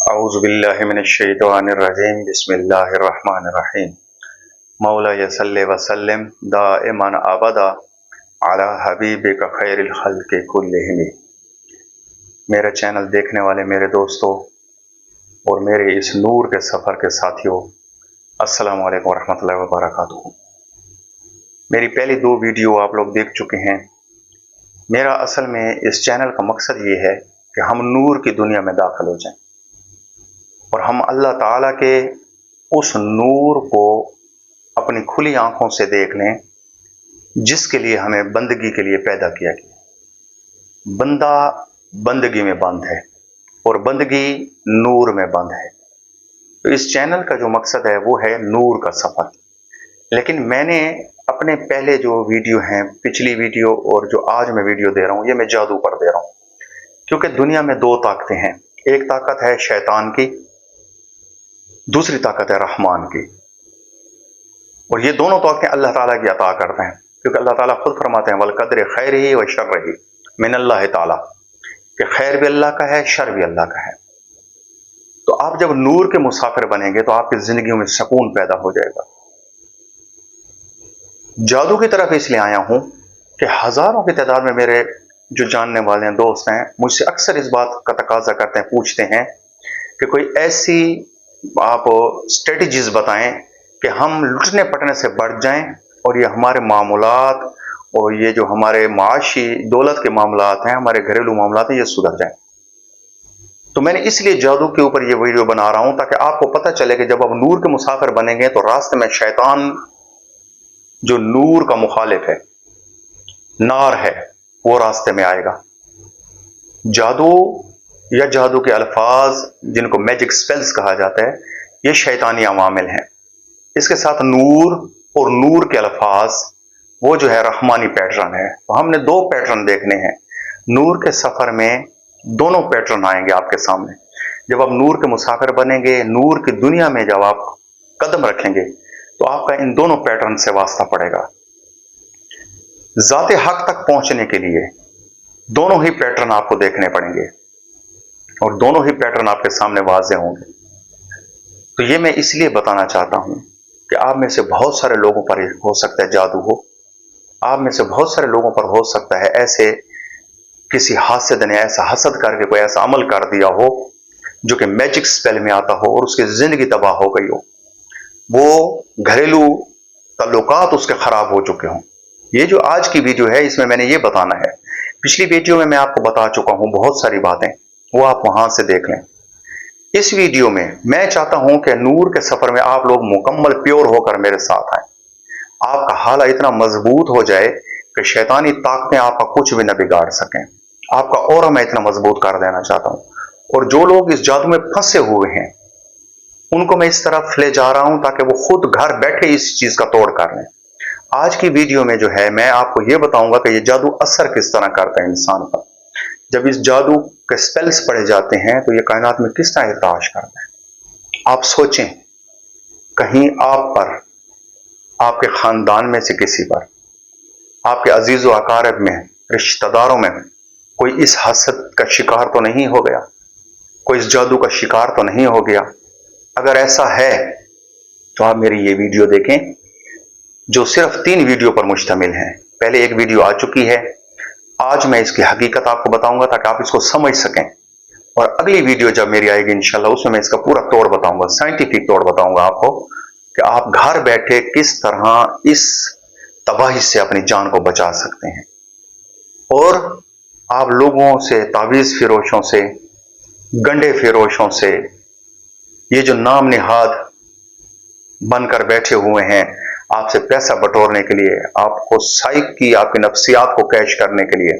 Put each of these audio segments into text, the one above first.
औज़ुबिल्लाहि मिनश्शैतानिर्रजीम बिस्मिल्लाहिर्रहमानिर्रहीम। मौला सल्लि व सल्लिम दाइमन अबदा अला हबीबिका खैरिल खल्क़ि कुल्लिहिम। मेरे चैनल देखने वाले मेरे दोस्तों और मेरे इस नूर के सफ़र के साथियों, अस्सलामु अलैकुम रहमतुल्लाहि व बरकातुहू। मेरी पहली दो वीडियो आप लोग देख चुके हैं। मेरा असल में इस चैनल का मकसद ये है कि हम नूर की दुनिया में दाखिल हो जाएं और हम अल्लाह ताला के उस नूर को अपनी खुली आंखों से देख लें जिसके लिए हमें बंदगी के लिए पैदा किया गया। बंदा बंदगी में बंद है और बंदगी नूर में बंद है। तो इस चैनल का जो मकसद है वो है नूर का सफ़र। लेकिन मैंने अपने पहले जो वीडियो हैं, पिछली वीडियो और जो आज मैं वीडियो दे रहा हूँ, ये मैं जादू पर दे रहा हूँ, क्योंकि दुनिया में दो ताकतें हैं। एक ताकत है शैतान की, दूसरी ताकत है रहमान की। और ये दोनों ताकतें अल्लाह ताला की अता करते हैं, क्योंकि अल्लाह ताला खुद फरमाते हैं वल कद्र खैरिही व शर्रिही मिनल्लाहि ताला, कि खैर भी अल्लाह का है, शर भी अल्लाह का है। तो आप जब नूर के मुसाफिर बनेंगे तो आपकी जिंदगी में सुकून पैदा हो जाएगा। जादू की तरफ इसलिए आया हूं कि हजारों की तादाद में मेरे जो जानने वाले हैं, दोस्त हैं, मुझसे अक्सर इस बात का तकाजा करते हैं, पूछते हैं कि कोई ऐसी आप स्ट्रेटजीज बताएं कि हम लुटने पटने से बढ़ जाएं और ये हमारे मामूलात और ये जो हमारे माशी दौलत के मामलात हैं, हमारे घरेलू मामलात हैं, ये सुधर जाएं। तो मैंने इसलिए जादू के ऊपर ये वीडियो बना रहा हूं ताकि आपको पता चले कि जब आप नूर के मुसाफिर बनेंगे तो रास्ते में शैतान जो नूर का मुखालिफ है, नार है, वो रास्ते में आएगा। जादू या जादू के अल्फाज जिनको मैजिक स्पेल्स कहा जाता है, ये शैतानी अवामिल हैं। इसके साथ नूर और नूर के अल्फाज वो जो है रहमानी पैटर्न है। तो हमने दो पैटर्न देखने हैं। नूर के सफर में दोनों पैटर्न आएंगे आपके सामने। जब आप नूर के मुसाफिर बनेंगे, नूर की दुनिया में जब आप कदम रखेंगे तो आपका इन दोनों पैटर्न से वास्ता पड़ेगा। ज़ाते हक तक पहुंचने के लिए दोनों ही पैटर्न आपको देखने पड़ेंगे और दोनों ही पैटर्न आपके सामने वाज़े होंगे। तो ये मैं इसलिए बताना चाहता हूं कि आप में से बहुत सारे लोगों पर हो सकता है जादू हो, आप में से बहुत सारे लोगों पर हो सकता है ऐसे किसी हासिद ने ऐसा हसद करके कोई ऐसा अमल कर दिया हो जो कि मैजिक स्पेल में आता हो और उसकी जिंदगी तबाह हो गई हो, वो घरेलू ताल्लुकात उसके खराब हो चुके हों। ये जो आज की वीडियो है इसमें मैंने ये बताना है। पिछली वीडियो में मैं आपको बता चुका हूं बहुत सारी बातें, वो आप वहां से देख लें। इस वीडियो में मैं चाहता हूं कि नूर के सफर में आप लोग मुकम्मल प्योर होकर मेरे साथ आए। आपका हाला इतना मजबूत हो जाए कि शैतानी ताकतें आपका कुछ भी न बिगाड़ सकें। आपका औरा मैं इतना मजबूत कर देना चाहता हूं। और जो लोग इस जादू में फंसे हुए हैं उनको मैं इस तरफ ले जा रहा हूं ताकि वो खुद घर बैठे इस चीज का तोड़ कर लें। आज की वीडियो में जो है मैं आपको ये बताऊंगा कि ये जादू असर किस तरह करता है इंसान पर। जब इस जादू के स्पेल्स पढ़े जाते हैं तो ये कायनात में किस तरह इर्ताश करता है। आप सोचें, कहीं आप पर, आपके खानदान में से किसी पर, आपके अजीज व अकारिब में, रिश्तेदारों में कोई इस हसद का शिकार तो नहीं हो गया, कोई इस जादू का शिकार तो नहीं हो गया। अगर ऐसा है तो आप मेरी ये वीडियो देखें जो सिर्फ 3 वीडियो पर मुश्तमिल है। पहले एक वीडियो आ चुकी है, आज मैं इसकी हकीकत आपको बताऊंगा ताकि आप इसको समझ सकें। और अगली वीडियो जब मेरी आएगी इंशाल्लाह उसमें मैं इसका पूरा तोड़ बताऊंगा, साइंटिफिक तोड़ बताऊंगा आपको कि आप घर बैठे किस तरह इस तबाही से अपनी जान को बचा सकते हैं। और आप लोगों से, तावीज फिरोशों से, गंडे फिरोशों से, ये जो नाम निहाद बनकर बैठे हुए हैं आपसे पैसा बटोरने के लिए, आपको साइक की, आपकी नफ्सियात को कैश करने के लिए,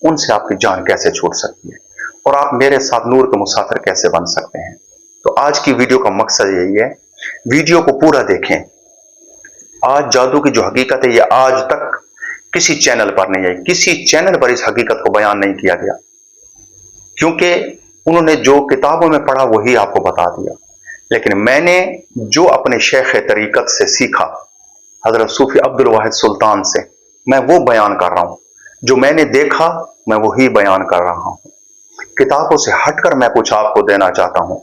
उनसे आपकी जान कैसे छूट सकती है और आप मेरे साथ नूर के मुसाफिर कैसे बन सकते हैं। तो आज की वीडियो का मकसद यही है, वीडियो को पूरा देखें। आज जादू की जो हकीकत है ये आज तक किसी चैनल पर नहीं आई, किसी चैनल पर इस हकीकत को बयान नहीं किया गया, क्योंकि उन्होंने जो किताबों में पढ़ा वही आपको बता दिया। लेकिन मैंने जो अपने शेख तरीकत से सीखा, हजरत सूफी अब्दुल वाहिद सुल्तान से, मैं वो बयान कर रहा हूं। जो मैंने देखा मैं वही बयान कर रहा हूं। किताबों से हटकर मैं कुछ आपको देना चाहता हूं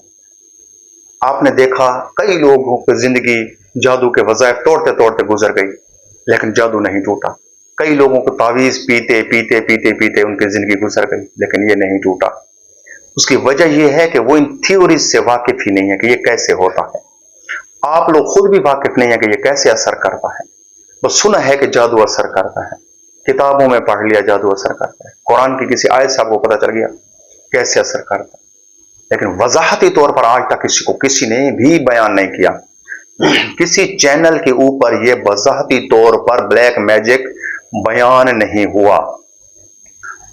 आपने देखा कई लोगों की जिंदगी जादू के वज़ाइफ तोड़ते तोड़ते गुजर गई, लेकिन जादू नहीं टूटा। कई लोगों को तावीज पीते पीते पीते पीते उनकी जिंदगी गुजर गई, लेकिन ये नहीं टूटा। उसकी वजह यह है कि वो इन थ्योरीज से वाकिफ ही नहीं है कि ये कैसे होता है। आप लोग खुद भी वाकिफ नहीं है कि ये कैसे असर करता है। बस सुना है कि जादू असर करता है, किताबों में पढ़ लिया जादू असर करता है, कुरान की किसी आयत से आपको पता चल गया कैसे असर करता है, लेकिन वजाहती तौर पर आज तक किसी ने भी बयान नहीं किया। किसी चैनल के ऊपर यह वजाहती तौर पर ब्लैक मैजिक बयान नहीं हुआ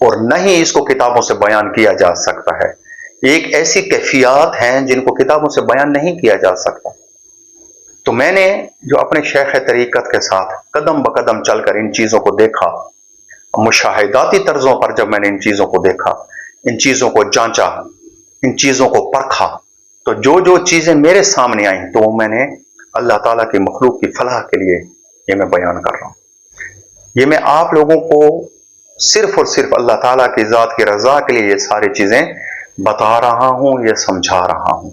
और न ही इसको किताबों से बयान किया जा सकता है। एक ऐसी कैफियत हैं जिनको किताबों से बयान नहीं किया जा सकता। तो मैंने जो अपने शेख तरीकत के साथ कदम ब कदम चलकर इन चीजों को देखा, मुशाहिदाती तर्जों पर जब मैंने इन चीजों को देखा, इन चीजों को जांचा, इन चीजों को परखा, तो जो जो चीजें मेरे सामने आई तो वो मैंने अल्लाह ताला की मखलूक की फलाह के लिए ये मैं बयान कर रहा हूं। ये मैं आप लोगों को सिर्फ और सिर्फ अल्लाह ताला की जात की रजा के लिए ये सारी चीजें बता रहा हूं, ये समझा रहा हूं।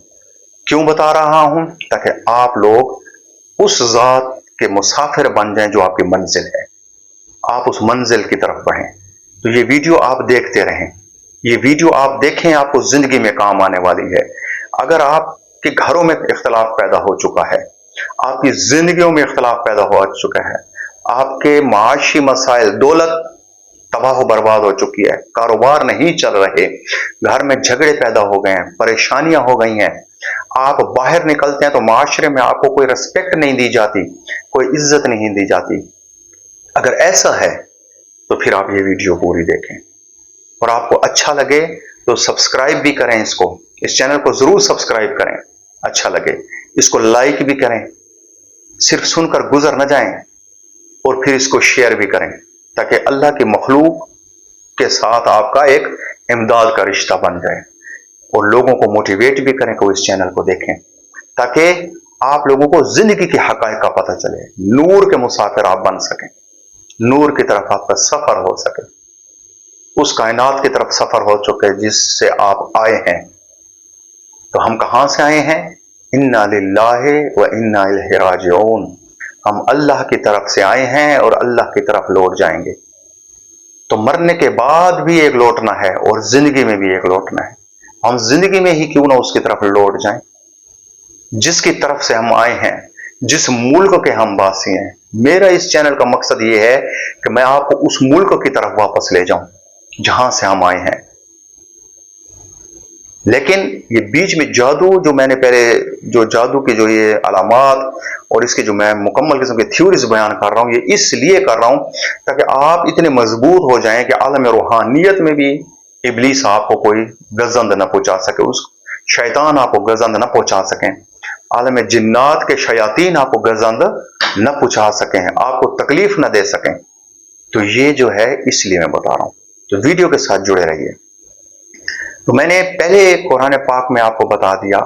क्यों बता रहा हूं? ताकि आप लोग उस जात के मुसाफिर बन जाएं जो आपकी मंजिल है, आप उस मंजिल की तरफ बढ़ें। तो ये वीडियो आप देखते रहें, ये वीडियो आप देखें, आपको जिंदगी में काम आने वाली है। अगर आपके घरों में इख्तलाफ पैदा हो चुका है, आपकी जिंदगियों में इख्तलाफ पैदा हो चुका है, आपके माशी मसाइल, दौलत तबाह बर्बाद हो चुकी है, कारोबार नहीं चल रहे, घर में झगड़े पैदा हो गए हैं, परेशानियां हो गई हैं, आप बाहर निकलते हैं तो माशरे में आपको कोई रिस्पेक्ट नहीं दी जाती, कोई इज्जत नहीं दी जाती। अगर ऐसा है तो फिर आप ये वीडियो पूरी देखें और आपको अच्छा लगे तो सब्सक्राइब भी करें, इस चैनल को जरूर सब्सक्राइब करें। अच्छा लगे इसको लाइक भी करें, सिर्फ सुनकर गुजर न जाएं, और फिर इसको शेयर भी करें ताकि अल्लाह की मखलूक के साथ आपका एक इमदाद का रिश्ता बन जाए, और लोगों को मोटिवेट भी करें कि वो इस चैनल को देखें ताकि आप लोगों को जिंदगी के हकायक का पता चले, नूर के मुसाफिर आप बन सकें, नूर की तरफ आपका सफर हो सके, उस कायनात की तरफ सफर हो चुके जिससे आप आए हैं। तो हम कहां से आए हैं? इन्ना लिल्लाहि व इन्ना इलैहि राजिऊन। हम अल्लाह की तरफ से आए हैं और अल्लाह की तरफ लौट जाएंगे। तो मरने के बाद भी एक लौटना है और जिंदगी में भी एक लौटना है। हम जिंदगी में ही क्यों ना उसकी तरफ लौट जाएं जिसकी तरफ से हम आए हैं, जिस मुल्क के हम वासी हैं। मेरा इस चैनल का मकसद ये है कि मैं आपको उस मुल्क की तरफ वापस ले जाऊं जहां से हम आए हैं। लेकिन ये बीच में जादू जो मैंने पहले जो जादू की जो ये अलामात और इसकी जो मैं मुकम्मल किस्म की थ्योरीज बयान कर रहा हूं, ये इसलिए कर रहा हूं ताकि आप इतने मजबूत हो जाएं कि आलम रूहानियत में भी इब्लीस आपको कोई गजंद न पहुंचा सके, उस शैतान आपको गजंद न पहुंचा सकें, आलम जिन्नात के शयातीन आपको गजंद न पहुंचा सकें, आपको तकलीफ न दे सकें। तो ये जो है इसलिए मैं बता रहा हूं, तो वीडियो के साथ जुड़े रहिए। तो मैंने पहले कुरान पाक में आपको बता दिया,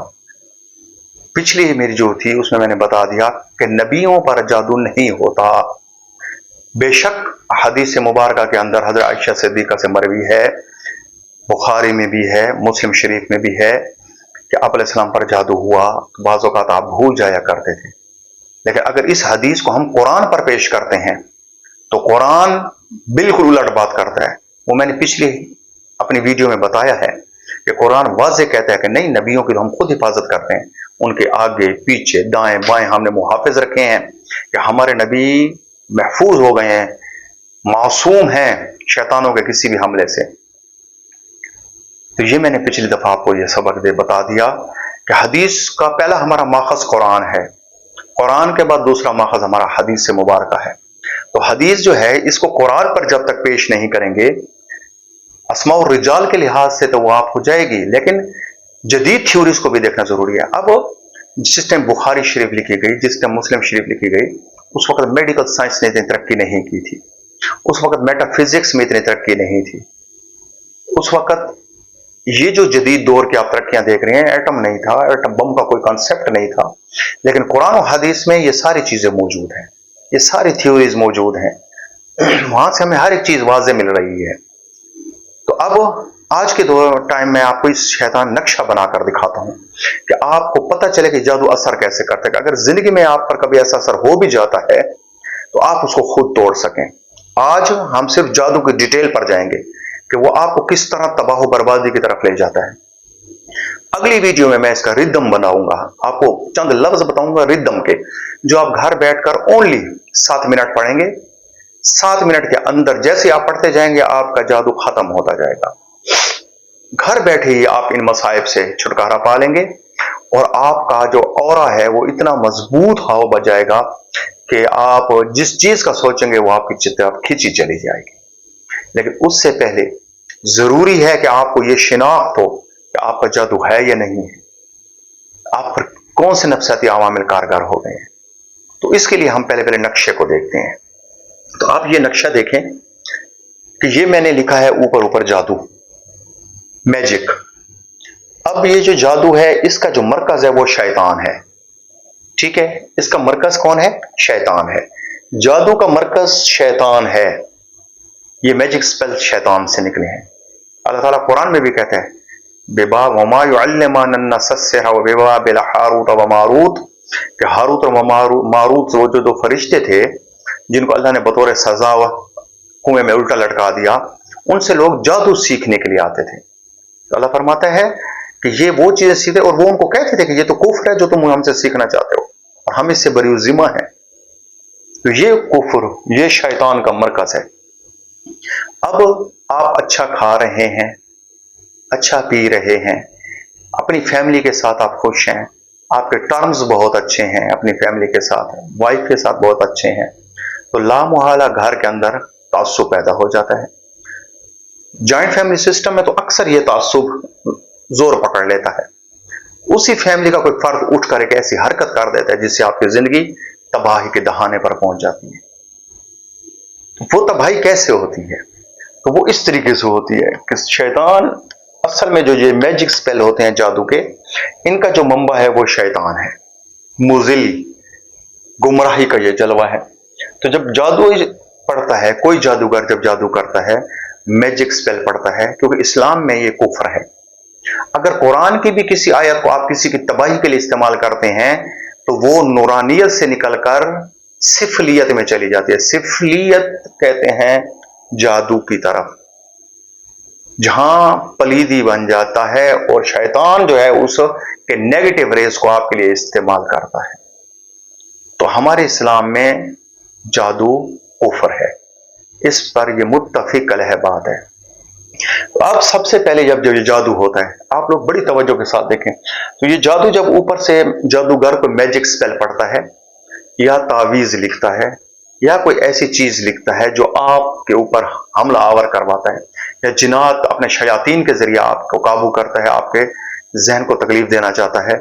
पिछली मेरी जो थी उसमें मैंने बता दिया कि नबियों पर जादू नहीं होता। बेशक हदीस मुबारका के अंदर हज़रत आयशा सिद्दीक़ा से मरवी है, बुखारी में भी है, मुस्लिम शरीफ में भी है कि आप अलैहिस्सलाम पर जादू हुआ, बाज़ औक़ात आप भूल जाया करते थे। लेकिन अगर इस हदीस को हम कुरान पर पेश करते हैं तो कुरान बिल्कुल उलट बात करता है। वो मैंने पिछली अपनी वीडियो में बताया है कि कुरान वाज़ेह कहता है कि नहीं, नबियों की तो हम खुद हिफाजत करते हैं, उनके आगे पीछे दाएं बाएं हमने मुहाफिज रखे हैं कि हमारे नबी महफूज हो गए हैं, मासूम हैं शैतानों के किसी भी हमले से। तो ये मैंने पिछली दफा आपको ये सबक दे बता दिया कि हदीस का पहला हमारा माखज कुरान है, कुरान के बाद दूसरा माखज हमारा हदीस से मुबारका है। तो हदीस जो है इसको कुरान पर जब तक पेश नहीं करेंगे, अस्मा और रिजाल के लिहाज से तो वो आप हो जाएगी, लेकिन जदीद थ्योरीज को भी देखना जरूरी है। अब जिस टाइम बुखारी शरीफ लिखी गई, जिस टाइम मुस्लिम शरीफ लिखी गई, उस वक्त मेडिकल साइंस ने इतनी तरक्की नहीं की थी, उस वक्त मेटाफिजिक्स में इतनी तरक्की नहीं थी, उस वक्त ये जो जदीद दौर की आप तरक्कियां देख रहे हैं, एटम नहीं था, एटम बम का कोई कॉन्सेप्ट नहीं था। लेकिन कुरान और हदीस में ये सारी चीजें मौजूद हैं, ये सारी थ्योरीज मौजूद हैं, वहां से हमें हर एक चीज वाज़ेह मिल रही है। तो अब आज के दौर टाइम में आपको इस शैतान नक्शा बनाकर दिखाता हूं कि आपको पता चले कि जादू असर कैसे करता है। अगर जिंदगी में आप पर कभी ऐसा असर हो भी जाता है तो आप उसको खुद तोड़ सकें। आज हम सिर्फ जादू की डिटेल पर जाएंगे कि वो आपको किस तरह तबाह बर्बादी की तरफ ले जाता है। अगली वीडियो में मैं इसका रिदम बनाऊंगा, आपको चंद लफ्ज बताऊंगा रिदम के, जो आप घर बैठकर ओनली 7 मिनट पढ़ेंगे। 7 मिनट के अंदर जैसे आप पढ़ते जाएंगे आपका जादू खत्म होता जाएगा। घर बैठे ही आप इन मसाइब से छुटकारा पा लेंगे और आपका जो ऑरा है वो इतना मजबूत हवा बच जाएगा कि आप जिस चीज का सोचेंगे वो आपकी चित्त खींची चली जाएगी। लेकिन उससे पहले जरूरी है कि आपको ये शिनाख्त हो कि आपका जादू है या नहीं है, आप पर कौन से नफसियाती अवामिल कारगर हो गए हैं। तो इसके लिए हम पहले नक्शे को देखते हैं। तो आप ये नक्शा देखें कि ये मैंने लिखा है ऊपर ऊपर जादू, मैजिक। अब ये जो जादू है इसका जो मरकज है वो शैतान है, ठीक है। इसका मरकज कौन है? शैतान है। जादू का मरकज शैतान है। ये मैजिक स्पेल शैतान से निकले हैं। अल्लाह ताला कुरान में भी कहते हैं बेबा वमा युअल्लिमान सस्सिहर व बेबा बिल हारूत व मारूत, कि हारूत और मारूत वो जो दो फरिश्ते थे जिनको अल्लाह ने बतौर सजा व कुएं में उल्टा लटका दिया, उनसे लोग जादू सीखने के लिए आते थे। तो अल्लाह फरमाता है कि ये वो चीजें सीखते और वो उनको कहते थे कि ये तो कुफ्र है जो तुम हमसे सीखना चाहते हो और हम इससे बरी जिम्मा है। तो ये कुफ्र, ये शैतान का मरकज है। अब आप अच्छा खा रहे हैं, अच्छा पी रहे हैं, अपनी फैमिली के साथ आप खुश हैं, आपके टर्म्स बहुत अच्छे हैं अपनी फैमिली के साथ, वाइफ के साथ बहुत अच्छे हैं, तो लामुहाला घर के अंदर तासुब पैदा हो जाता है। जॉइंट फैमिली सिस्टम में तो अक्सर ये तासुब जोर पकड़ लेता है। उसी फैमिली का कोई फर्द उठकर एक ऐसी हरकत कर देता है जिससे आपकी जिंदगी तबाही के दहाने पर पहुंच जाती है। वो तबाही कैसे होती है? तो वो इस तरीके से होती है कि शैतान, असल में जो ये मैजिक स्पेल होते हैं जादू के, इनका जो मंबा है वो शैतान है। मुजिल, गुमराही का ये जलवा है। तो जब जादू पढ़ता है कोई जादूगर, जब जादू करता है, मैजिक स्पेल पढ़ता है, क्योंकि इस्लाम में ये कुफ्र है। अगर कुरान की भी किसी आयत को आप किसी की तबाही के लिए इस्तेमाल करते हैं तो वो नूरानियत से निकलकर सिफलियत में चली जाती है। सिफलियत कहते हैं जादू की तरफ, जहां पलीदी बन जाता है और शैतान जो है उसके नेगेटिव रेस को आपके लिए इस्तेमाल करता है। तो हमारे इस्लाम में जादू कुफ्र है, इस पर यह मुत्तफिक अलहबाद है। अब सबसे पहले जब ये जादू होता है, आप लोग बड़ी तवज्जो के साथ देखें, तो ये जादू जब ऊपर से जादूगर को मैजिक स्पेल पढ़ता है या तावीज लिखता है या कोई ऐसी चीज लिखता है जो आपके ऊपर हमला आवर करवाता है, या जिन्नात अपने शयातीन के जरिए आपको काबू करता है, आपके जहन को तकलीफ देना चाहता है,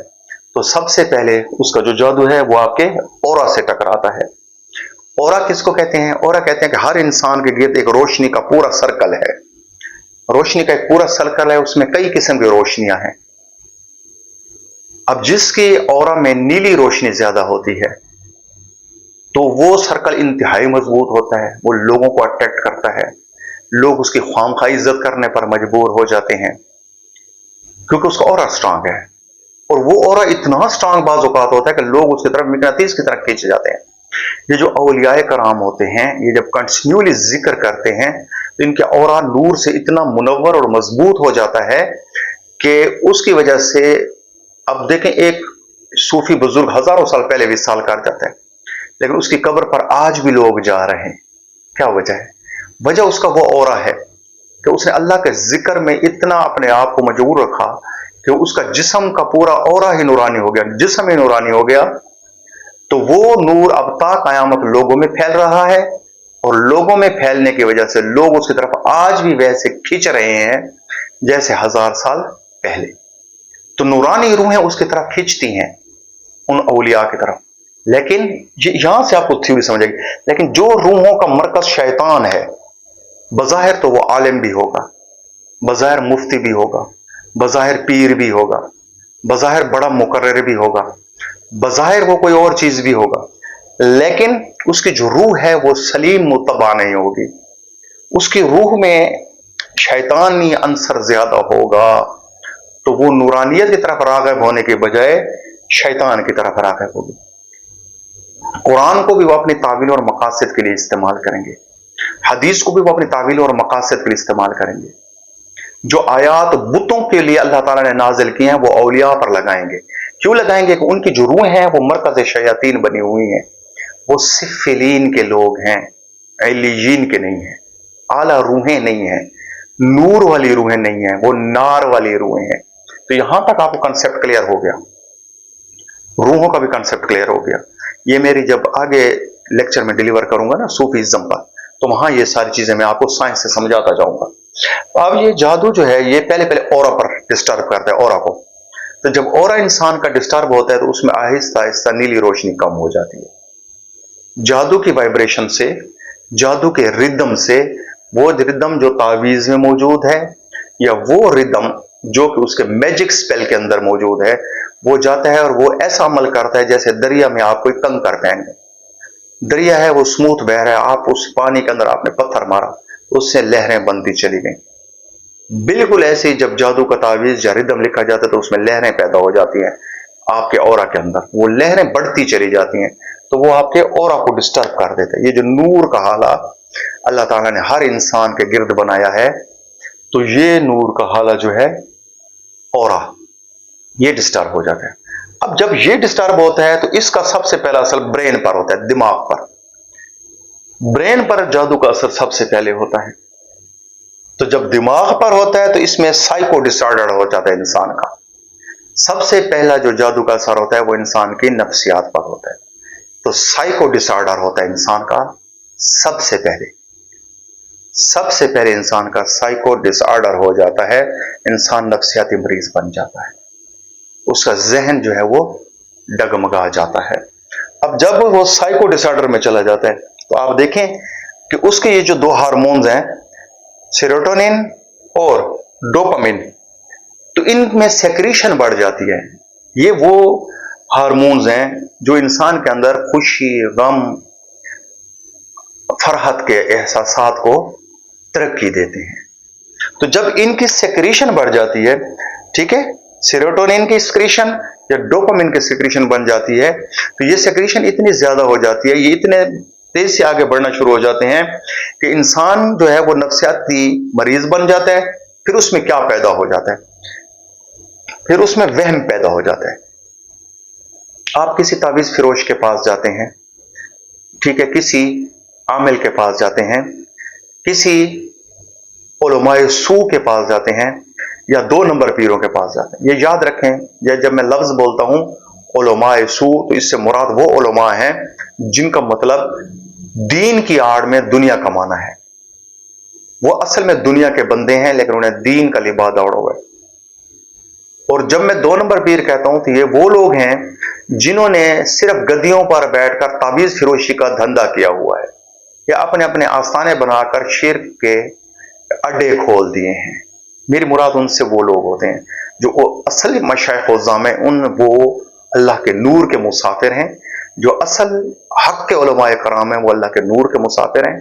तो सबसे पहले उसका जो जादू है वो आपके औरा से टकराता है। औरा किसको कहते हैं? औरा कहते हैं कि हर इंसान के गिर्द एक रोशनी का पूरा सर्कल है। रोशनी का एक पूरा सर्कल है, उसमें कई किस्म की रोशनियां हैं। अब जिसकी औरा में नीली रोशनी ज्यादा होती है तो वो सर्कल इंतहाई मजबूत होता है, वो लोगों को अट्रैक्ट करता है, लोग उसकी ख्वामखा इज्जत करने पर मजबूर हो जाते हैं क्योंकि उसका ऑरा स्ट्रांग है। और वो ऑरा इतना स्ट्रांग बाज़ औक़ात होता है कि लोग उसकी तरफ मिकनातीस की तरफ खींचे जाते हैं। ये जो औलियाए कराम होते हैं, ये जब कंटिन्यूली जिक्र करते हैं तो इनके ऑरा नूर से इतना मुनव्वर और मजबूत हो जाता है कि उसकी वजह से, अब देखें, एक सूफी बुजुर्ग हजारों साल पहले विसाल कर जाता है, लेकिन उसकी कब्र पर आज भी लोग जा रहे हैं। क्या वजह है? वजह उसका वो औरा है कि उसने अल्लाह के जिक्र में इतना अपने आप को मजबूर रखा कि उसका जिस्म का पूरा औरा ही नूरानी हो गया, जिस्म ही नूरानी हो गया। तो वो नूर अब ता कयामत लोगों में फैल रहा है और लोगों में फैलने की वजह से लोग उसकी तरफ आज भी वैसे खींच रहे हैं जैसे 1000 साल पहले। तो नूरानी रूहें उसकी तरफ खींचती हैं, उन औलिया की तरफ। लेकिन यहां से आपको थ्योरी समझ आएगी, लेकिन जो रूहों का मरकज शैतान है, बज़ाहिर तो वो आलिम भी होगा, बज़ाहिर मुफ्ती भी होगा, बज़ाहिर पीर भी होगा, बज़ाहिर बड़ा मुकर्रर भी होगा, बज़ाहिर वो कोई और चीज भी होगा, लेकिन उसकी जो रूह है वो सलीम मुत्तबा नहीं होगी। उसकी रूह में शैतानी अंसर ज्यादा होगा तो वो नूरानियत की तरफ राग़िब होने के बजाय शैतान की तरफ राग़िब होगी। कुरान को भी वो अपनी तावील और मकासद के लिए इस्तेमाल करेंगे, हदीस को भी वो अपनी तावील और मकासद के लिए इस्तेमाल करेंगे। जो आयात बुतों के लिए अल्लाह ताला ने नाजिल किए हैं वो औलिया पर लगाएंगे। क्यों लगाएंगे? कि उनकी जो रूह है वो मरकज़ शयातीन बनी हुई हैं, वो सिफिलीन के लोग हैं, एलियीन के नहीं हैं, आला रूहें नहीं हैं, नूर वाली रूहें नहीं हैं, वो नार वाली रूहें हैं। तो यहां तक आपको कंसेप्ट क्लियर हो गया, रूहों का भी कंसेप्ट क्लियर हो गया। ये मेरी जब आगे लेक्चर में डिलीवर करूंगा ना सूफीज्म पर, तो वहां ये सारी चीजें मैं आपको साइंस से समझाता जाऊंगा। अब ये जादू जो है ये पहले ऑरा पर डिस्टर्ब करता है, ऑरा को। तो जब ऑरा इंसान का डिस्टर्ब होता है तो उसमें आहिस्ता आहिस्ता नीली रोशनी कम हो जाती है। जादू की वाइब्रेशन से, जादू के रिदम से, वो रिदम जो तावीज में मौजूद है या वो रिदम जो कि उसके मैजिक स्पेल के अंदर मौजूद है, वो जाता है और वो ऐसा अमल करता है जैसे दरिया में आप कोई कंकर पहन गए। दरिया है वो स्मूथ बह रहा है, आप उस पानी के अंदर आपने पत्थर मारा, उससे लहरें बनती चली गई। बिल्कुल ऐसे ही जब जादू का तावीज या रिदम लिखा जाता है तो उसमें लहरें पैदा हो जाती हैं आपके ऑरा के अंदर, वो लहरें बढ़ती चली जाती हैं, तो वो आपके ऑरा को डिस्टर्ब कर देता है। ये जो नूर का हाला अल्लाह ताला ने हर इंसान के गिर्द बनाया है, तो ये नूर का हाला जो है ऑरा, ये डिस्टर्ब हो जाता है। अब जब ये डिस्टर्ब होता है तो इसका सबसे पहला असर ब्रेन पर होता है, दिमाग पर। ब्रेन पर जादू का असर सबसे पहले होता है। तो जब दिमाग पर होता है तो इसमें साइको डिसऑर्डर हो जाता है इंसान का। सबसे पहला जो जादू का असर होता है वो इंसान की नफ्सियात पर होता है। तो साइको डिसऑर्डर होता है इंसान का सबसे पहले इंसान का साइको डिसऑर्डर हो जाता है, इंसान नफ्सियाती मरीज बन जाता है, उसका जहन जो है वो डगमगा जाता है। अब जब वो साइको डिसऑर्डर में चला जाता है तो आप देखें कि उसके ये जो दो हार्मोन्स हैं, सेरोटोनिन और डोपामिन, तो इनमें सेक्रीशन बढ़ जाती है। ये वो हार्मोन्स हैं जो इंसान के अंदर खुशी, गम, फरहत के एहसासात को तरक्की देते हैं। तो जब इनकी सेक्रीशन बढ़ जाती है, ठीक है, सेरोटोनिन की सेक्रीशन या डोपामिन की सेक्रीशन बन जाती है, तो ये सेक्रीशन इतनी ज्यादा हो जाती है, ये इतने तेज से आगे बढ़ना शुरू हो जाते हैं कि इंसान जो है वो नफ्सियाती मरीज बन जाता है। फिर उसमें क्या पैदा हो जाता है? फिर उसमें वहम पैदा हो जाता है। आप किसी तावीज फिरोश के पास जाते हैं, ठीक है, किसी आमिल के पास जाते हैं, किसी उलमाए सू के पास जाते हैं, या 2 नंबर पीरों के पास जाते हैं। ये याद रखें, या जब मैं लफ्ज बोलता हूं उलमाए सू तो इससे मुराद वो उलमा हैं जिनका मतलब दीन की आड़ में दुनिया कमाना है। वो असल में दुनिया के बंदे हैं लेकिन उन्हें दीन का लिबास दौड़ा हुआ है। और जब मैं 2 नंबर पीर कहता हूं तो ये वो लोग हैं जिन्होंने सिर्फ गद्दियों पर बैठकर तावीज फिरोशी का धंधा किया हुआ है, या अपने अपने आस्थाने बनाकर शिर्क के अड्डे खोल दिए हैं। मेरी मुराद उनसे वो लोग होते हैं जो असल मशाइख व जामे उन वो अल्लाह के नूर के मुसाफिर हैं, जो असल हक के उलमाए कराम हैं, वो अल्लाह के नूर के मुसाफिर हैं।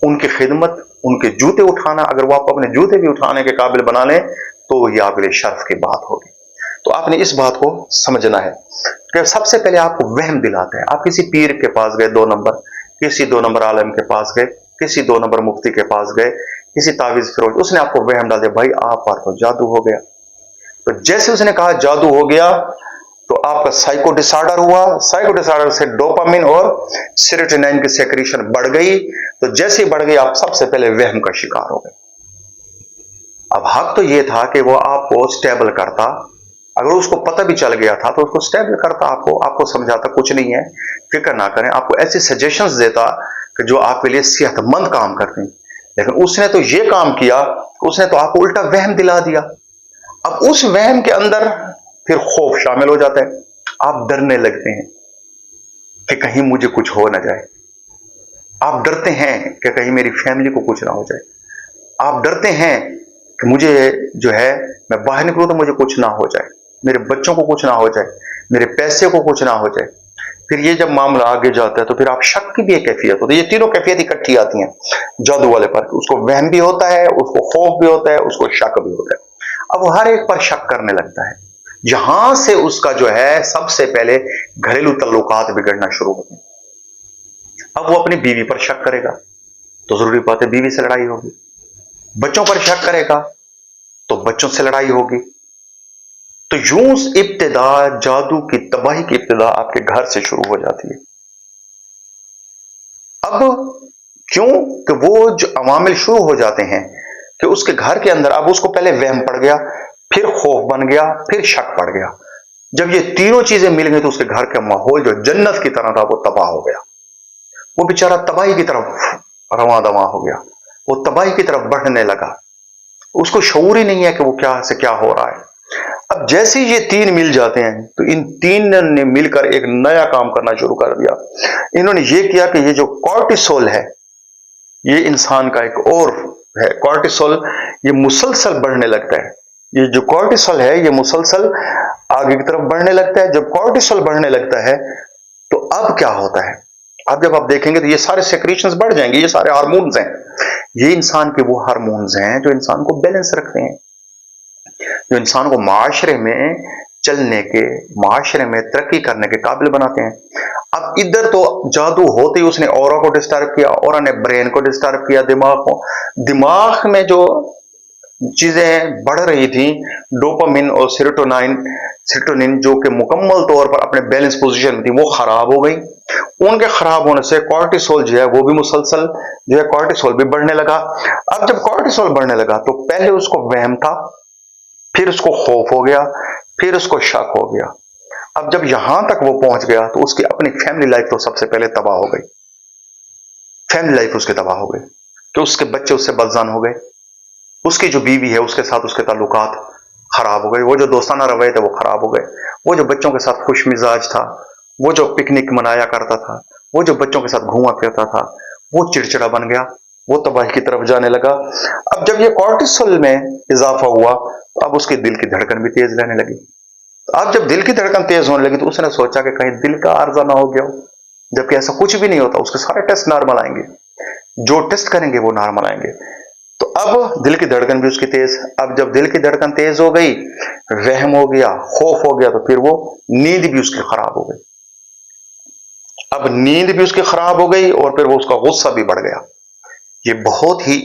उनकी खिदमत, उनके जूते उठाना, अगर वो आप अपने जूते भी उठाने के काबिल बना लें तो ये आपके लिए शर्फ की बात होगी। तो आपने इस बात को समझना है कि सबसे पहले आपको वहम दिलाते हैं। आप किसी पीर के पास गए 2 नंबर, किसी 2 नंबर आलम के पास गए, किसी 2 नंबर मुफ्ती के पास गए, किसी तावीज फिरोज, उसने आपको वहम डाल दिया, भाई आप पर तो जादू हो गया। तो जैसे उसने कहा जादू हो गया तो आपका साइको डिसऑर्डर हुआ, साइको डिसऑर्डर से डोपामिन और सेरोटोनिन की सेक्रीशन बढ़ गई। तो जैसे ही बढ़ गई आप सबसे पहले वहम का शिकार हो गए। अब हक तो यह था कि वो आपको स्टेबल करता, अगर उसको पता भी चल गया था तो उसको स्टेबल करता, आपको समझाता कुछ नहीं है, फिक्र ना करें, आपको ऐसे सजेशंस देता कि जो आपके लिए सेहतमंद काम करते हैं। लेकिन उसने तो ये काम किया, उसने तो आपको उल्टा वहम दिला दिया। अब उस वहम के अंदर फिर खौफ शामिल हो जाता है, आप डरने लगते हैं कि कहीं मुझे कुछ हो ना जाए, आप डरते हैं कि कहीं मेरी फैमिली को कुछ ना हो जाए, आप डरते हैं कि मुझे जो है मैं बाहर निकलूं तो मुझे कुछ ना हो जाए, मेरे बच्चों को कुछ ना हो जाए, मेरे पैसे को कुछ ना हो जाए। फिर ये जब मामला आगे जाता है तो फिर आप शक की भी एक कैफियत होती है। ये तीनों कैफियत इकट्ठी आती हैं जादू वाले पर। उसको वहम भी होता है, उसको खौफ भी होता है, उसको शक भी होता है। अब वो हर एक पर शक करने लगता है। यहां से उसका जो है सबसे पहले घरेलू तल्लुकात बिगड़ना शुरू होते हैं। अब वो अपनी बीवी पर शक करेगा तो जरूरी बात है बीवी से लड़ाई होगी। बच्चों पर शक करेगा तो बच्चों से लड़ाई होगी। तो यूं इब्तिदा, जादू की तबाही की इब्तिदा आपके घर से शुरू हो जाती है। अब क्यों कि वो जो अवामिल शुरू हो जाते हैं कि उसके घर के अंदर अब उसको पहले वहम पड़ गया, फिर खौफ बन गया, फिर शक पड़ गया। जब ये तीनों चीजें मिल गई तो उसके घर का माहौल जो जन्नत की तरह था वो तबाह हो गया। वो बेचारा तबाही की तरफ रवां दवां हो गया, वो तबाही की तरफ बढ़ने लगा। उसको शऊर ही नहीं है कि वो क्या से क्या हो रहा है। अब जैसे ये तीन मिल जाते हैं तो इन तीन ने मिलकर एक नया काम करना शुरू कर दिया। इन्होंने ये किया कि ये जो कॉर्टिसोल है ये इंसान का एक और है। कॉर्टिसोल ये मुसलसल बढ़ने लगता है। ये जो कॉर्टिसोल है ये मुसलसल आगे की तरफ बढ़ने लगता है। जब कॉर्टिसोल बढ़ने लगता है तो अब क्या होता है, अब जब आप देखेंगे तो ये सारे सेक्रीशंस बढ़ जाएंगे। ये सारे हार्मोन्स हैं, ये इंसान के वो हार्मोन्स हैं जो इंसान को बैलेंस रखते हैं, जो इंसान को माशरे में चलने के, माशरे में तरक्की करने के काबिल बनाते हैं। अब इधर तो जादू होते ही उसने औरा को डिस्टर्ब किया, औरा ने ब्रेन को डिस्टर्ब किया, दिमाग को। दिमाग में जो चीजें बढ़ रही थी, डोपामिन और सेरोटोनिन जो कि मुकम्मल तौर पर अपने बैलेंस पोजीशन में थी, वो खराब हो गई। उनके खराब होने से कॉर्टिसोल जो है वो भी मुसलसल जो है कॉर्टिसोल भी बढ़ने लगा। अब जब कॉर्टिसोल बढ़ने लगा तो पहले उसको वहम था, फिर उसको खौफ हो गया, फिर उसको शक हो गया। अब जब यहां तक वो पहुंच गया तो उसकी अपनी फैमिली लाइफ तो सबसे पहले तबाह हो गई। फैमिली लाइफ उसके तबाह हो गई कि उसके बच्चे उससे बदजान हो गए, उसकी जो बीवी है उसके साथ उसके ताल्लुकात खराब हो गए, वो जो दोस्ताना रवैये थे वो खराब हो गए, वो जो बच्चों के साथ खुश मिजाज था, वो जो पिकनिक मनाया करता था, वो जो बच्चों के साथ घूमा फिरता था, वो चिड़चिड़ा बन गया, वो तबाही की तरफ जाने लगा। अब जब ये कॉर्टिसोल में इजाफा हुआ तो अब उसके दिल की धड़कन भी तेज रहने लगी। अब जब दिल की धड़कन तेज होने लगी तो उसने सोचा कि कहीं दिल का आर्जा ना हो गया हो, जबकि ऐसा कुछ भी नहीं होता। उसके सारे टेस्ट नॉर्मल आएंगे, जो टेस्ट करेंगे वो नॉर्मल आएंगे। तो अब दिल की धड़कन भी उसकी तेज। अब जब दिल की धड़कन तेज हो गई, वहम हो गया, खौफ हो गया, तो फिर वो नींद भी उसकी खराब हो गई। अब नींद भी उसकी खराब हो गई और फिर वो उसका गुस्सा भी बढ़ गया। ये बहुत ही,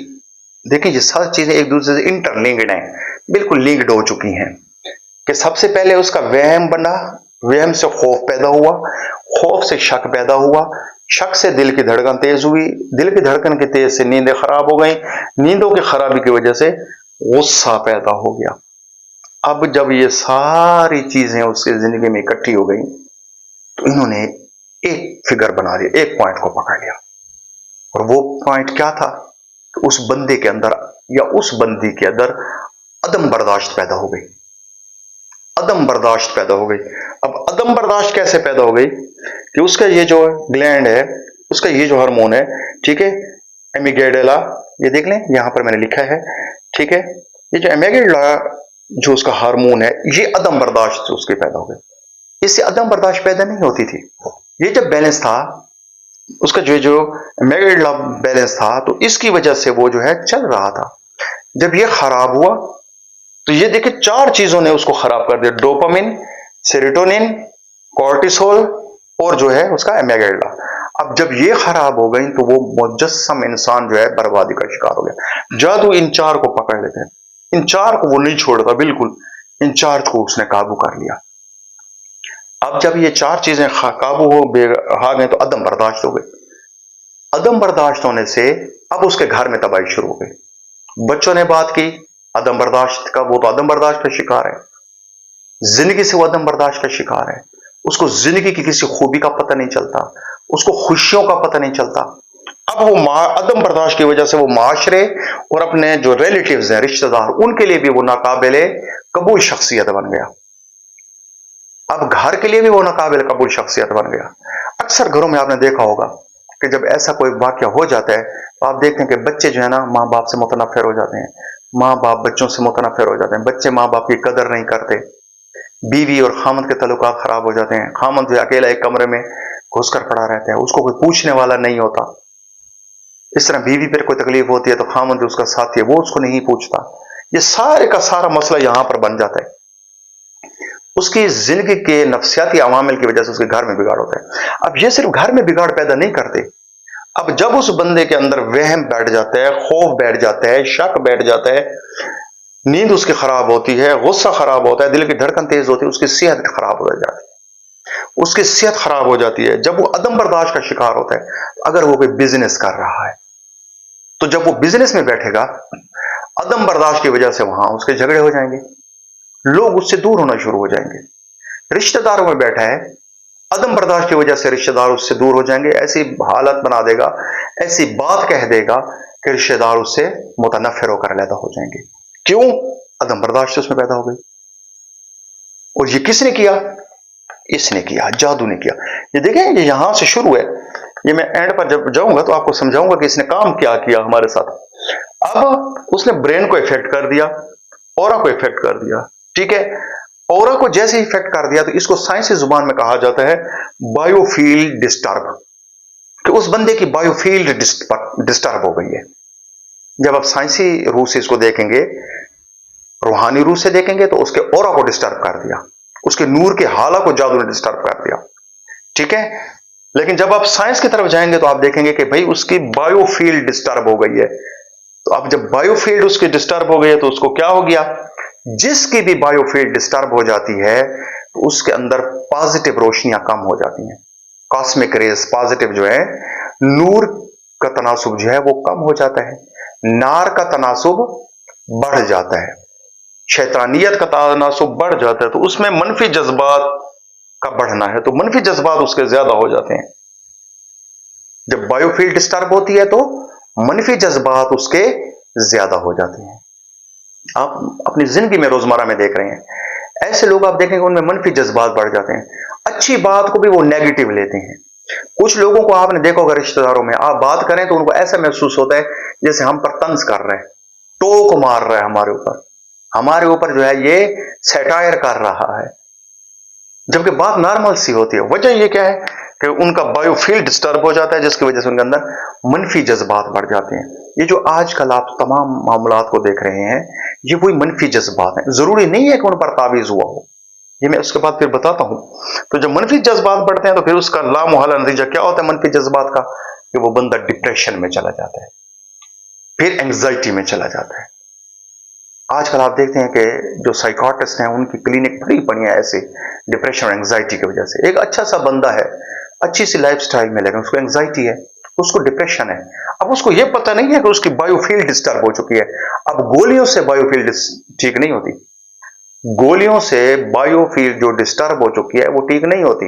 देखिए ये सारी चीजें एक दूसरे से इंटरलिंक्ड हैं, बिल्कुल लिंक्ड हो चुकी हैं। कि सबसे पहले उसका वहम बना, वहम से खौफ पैदा हुआ, खौफ से शक पैदा हुआ, शक से दिल की धड़कन तेज हुई, दिल की धड़कन के तेज से नींदें खराब हो गई, नींदों की खराबी की वजह से गुस्सा पैदा हो गया। अब जब ये सारी चीजें उसकी जिंदगी में इकट्ठी हो गई तो इन्होंने एक फिगर बना लिया, एक पॉइंट को पकड़ लिया। और वो पॉइंट क्या था कि उस बंदे के अंदर या उस बंदी के अंदर अदम बर्दाश्त पैदा हो गई। अदम बर्दाश्त पैदा हो गई। अब अदम बर्दाश्त कैसे पैदा हो गई कि उसका ये जो ग्लैंड है, उसका ये जो हार्मोन है, ठीक है, एमिगडाला, ये देख लें यहां पर मैंने लिखा है, ठीक है, ये जो एमिगडाला जो उसका हार्मोन है, ये अदम बर्दाश्त उसकी पैदा हो गई। इससे अदम बर्दाश्त पैदा नहीं होती थी। ये जब बैलेंस था उसका, जो एमिगडाला बैलेंस था, तो इसकी वजह से वो जो है चल रहा था। जब ये खराब हुआ तो ये देखिए चार चीजों ने उसको खराब कर दिया, डोपामिन, सेरोटोनिन, कॉर्टिसोल और जो है उसका एमिगडाला। अब जब ये खराब हो गई तो वो मुजस्सम इंसान जो है बर्बादी का शिकार हो गया। जादू इन चार को पकड़ लेते हैं, इन चार को वो नहीं छोड़ता बिल्कुल, इन चार को उसने काबू कर लिया। अब जब ये चार चीजें काबू हो गए तो अदम बर्दाश्त हो गई। अदम बर्दाश्त होने से अब उसके घर में तबाही शुरू हो गई। बच्चों ने बात की अदम बर्दाश्त का, वो तो अदम बर्दाश्त का शिकार है, जिंदगी से वो अदम बर्दाश्त का शिकार है। उसको जिंदगी की किसी खूबी का पता नहीं चलता, उसको खुशियों का पता नहीं चलता। अब वो अदम बर्दाश्त की वजह से वो माशरे और अपने जो रिलेटिव्स हैं, रिश्तेदार, उनके लिए भी वो नाकाबिले कबूल शख्सियत बन गया। अब घर के लिए भी वो नाकाबिल कबूल शख्सियत बन गया। अक्सर घरों में आपने देखा होगा कि जब ऐसा कोई वाक्य हो जाता है तो आप देखते हैं कि बच्चे जो है ना माँ बाप से मुतनफिर हो जाते हैं, माँ बाप बच्चों से मुतनफिर हो जाते हैं, बच्चे माँ बाप की कदर नहीं करते। बीवी और खामद के ताल्लुकात खराब हो जाते हैं। खामद जो अकेला एक कमरे में घुसकर पड़ा रहता है, उसको कोई पूछने वाला नहीं होता। इस तरह बीवी पर कोई तकलीफ होती है तो खामद जो उसका साथी है वो उसको नहीं पूछता। ये सारे का सारा मसला यहां पर बन जाता है। उसकी जिंदगी के नफ्सियाती अवामिल की वजह से उसके घर में बिगाड़ होता है। अब ये सिर्फ घर में बिगाड़ पैदा नहीं करते, अब जब उस बंदे के अंदर वहम बैठ जाता है, खौफ बैठ जाता है, शक बैठ जाता है, नींद उसकी खराब होती है, गुस्सा खराब होता है, दिल की धड़कन तेज होती है, उसकी सेहत खराब हो जाती है। उसकी सेहत खराब हो जाती है जब वो अदम बर्दाश्त का शिकार होता है। अगर वो कोई बिजनेस कर रहा है तो जब वो बिजनेस में बैठेगा, अदम बर्दाश्त की वजह से वहां उसके झगड़े हो जाएंगे, लोग उससे दूर होना शुरू हो जाएंगे। रिश्तेदारों में बैठा है, अदम बर्दाश्त की वजह से रिश्तेदार उससे दूर हो जाएंगे, ऐसी हालत बना देगा, ऐसी बात कह देगा कि रिश्तेदार उससे मुतनफिर होकर अलहदा हो जाएंगे। क्यों? अदम बर्दाश्त उसमें पैदा हो गई। और ये किसने किया? इसने किया, जादू ने किया। ये देखें, ये यहां से शुरू है। ये मैं एंड पर जब जाऊंगा तो आपको समझाऊंगा कि इसने काम क्या किया हमारे साथ। अब उसने ब्रेन को इफेक्ट कर दिया, ऑरा को इफेक्ट कर दिया, ठीक है। ऑरा को जैसे इफेक्ट कर दिया तो इसको साइंसी जुबान में कहा जाता है बायोफील्ड डिस्टर्ब, कि उस बंदे की बायोफील्ड डिस्टर्ब हो गई है। जब आप साइंसी रूप से इसको देखेंगे, रूहानी रूप से देखेंगे, तो उसके ऑरा को डिस्टर्ब कर दिया, उसके नूर के हाला को जादू ने डिस्टर्ब कर दिया, ठीक है। लेकिन जब आप साइंस की तरफ जाएंगे तो आप देखेंगे कि भाई उसकी बायोफील्ड डिस्टर्ब हो गई है। तो अब जब बायोफील्ड उसकी डिस्टर्ब हो गई है तो उसको क्या हो गया? जिसकी भी बायोफील्ड डिस्टर्ब हो जाती है तो उसके अंदर पॉजिटिव रोशनियां कम हो जाती हैं, कॉस्मिक रेज, पॉजिटिव जो है, नूर का तनासुब जो है वो कम हो जाता है, नार का तनासुब बढ़ जाता है, शैतानियत का तनासुब बढ़ जाता है। तो उसमें मनफी जज्बात का बढ़ना है तो मनफी जज्बात उसके ज्यादा हो जाते हैं। जब बायोफील्ड डिस्टर्ब होती है तो मनफी जज्बात उसके ज्यादा हो जाते हैं। आप अपनी जिंदगी में रोजमर्रा में देख रहे हैं, ऐसे लोग आप देखेंगे उनमें मनफी जज्बात बढ़ जाते हैं, अच्छी बात को भी वो नेगेटिव लेते हैं। कुछ लोगों को आपने देखा होगा, रिश्तेदारों में आप बात करें तो उनको ऐसा महसूस होता है जैसे हम पर तंज कर रहे हैं, टोक मार रहा है हमारे ऊपर जो है ये सैटायर कर रहा है, जबकि बात नॉर्मल सी होती है। वजह ये क्या है कि उनका बायोफील्ड डिस्टर्ब हो जाता है, जिसकी वजह से उनके अंदर मनफी जज्बात बढ़ जाते हैं। ये जो आजकल आप तमाम मामलात को देख रहे हैं, ये वही मनफी जज्बात हैं। जरूरी नहीं है कि उन पर ताबीज हुआ हो, ये मैं उसके बाद फिर बताता हूं। तो जब मनफी जज्बात बढ़ते हैं तो फिर उसका लामुहला नतीजा क्या होता है मनफी जज्बात का? कि वो बंदा डिप्रेशन में चला जाता है, फिर एंग्जाइटी में चला जाता है। आजकल आप देखते हैं कि जो साइकोटिस्ट हैं उनकी क्लिनिक बड़ी पड़ी है ऐसे डिप्रेशन और एंग्जाइटी की वजह से। एक अच्छा सा बंदा है, अच्छी सी लाइफस्टाइल में, लेकिन उसको एंग्जाइटी है, उसको डिप्रेशन है। अब उसको यह पता नहीं है कि उसकी बायोफील्ड डिस्टर्ब हो चुकी है। अब गोलियों से बायोफील्ड ठीक नहीं होती, गोलियों से बायोफील्ड जो डिस्टर्ब हो चुकी है वो ठीक नहीं होती,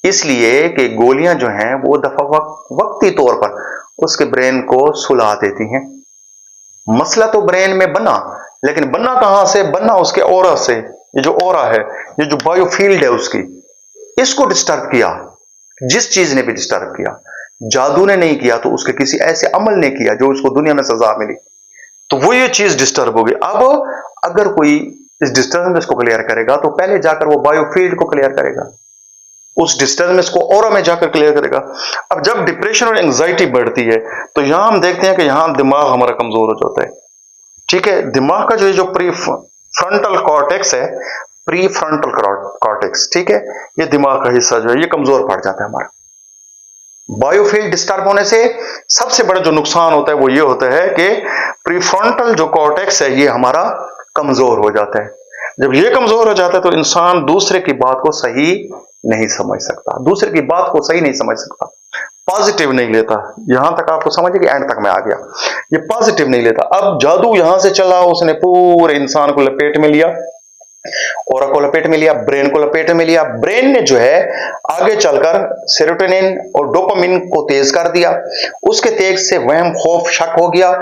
इसलिए कि गोलियां जो हैं वो दफा वक्ती तौर पर उसके ब्रेन को सुला देती हैं। मसला तो ब्रेन में बना, लेकिन बनना कहां से? बनना उसके ऑरा से। ये जो ऑरा है, ये जो बायोफील्ड है उसकी, इसको डिस्टर्ब किया। जिस चीज ने भी डिस्टर्ब किया, जादू ने नहीं किया तो उसके किसी ऐसे अमल ने किया जो उसको दुनिया में सजा मिली, तो वो ये चीज डिस्टर्ब हो गई। अब अगर कोई इस डिस्टर्बेंस को क्लियर करेगा तो पहले जाकर वो बायोफील्ड को क्लियर करेगा, उस डिस्टर्बेंस को ऑरा में जाकर क्लियर करेगा। अब जब डिप्रेशन और एंग्जाइटी बढ़ती है तो यहां हम देखते हैं कि यहां दिमाग हमारा कमजोर हो जाता है, ठीक है। दिमाग का जो प्री फ्रंटल कॉर्टेक्स है, प्री फ्रंटल कॉर्टेक्स, ठीक है, ये दिमाग का हिस्सा जो है ये कमजोर पड़ जाता है हमारा। बायोफील्ड डिस्टर्ब होने से सबसे बड़ा जो नुकसान होता है वो ये होता है कि प्रीफ्रंटल जो कॉर्टेक्स है ये हमारा कमजोर हो जाता है। जब ये कमजोर हो जाता है तो इंसान दूसरे की बात को सही नहीं समझ सकता, दूसरे की बात को सही नहीं समझ सकता, पॉजिटिव नहीं लेता। यहां तक आपको समझिए कि एंड तक मैं आ गया, ये पॉजिटिव नहीं लेता। अब जादू यहां से चला, उसने पूरे इंसान को लपेट में लिया, ऑरा को लपेट में लिया, ब्रेन को लपेट में लिया। ब्रेन ने जो है आगे चलकर सेरोटोनिन और डोपामिन को तेज कर दिया, उसके तेज से वहम, खौफ, शक हो गया।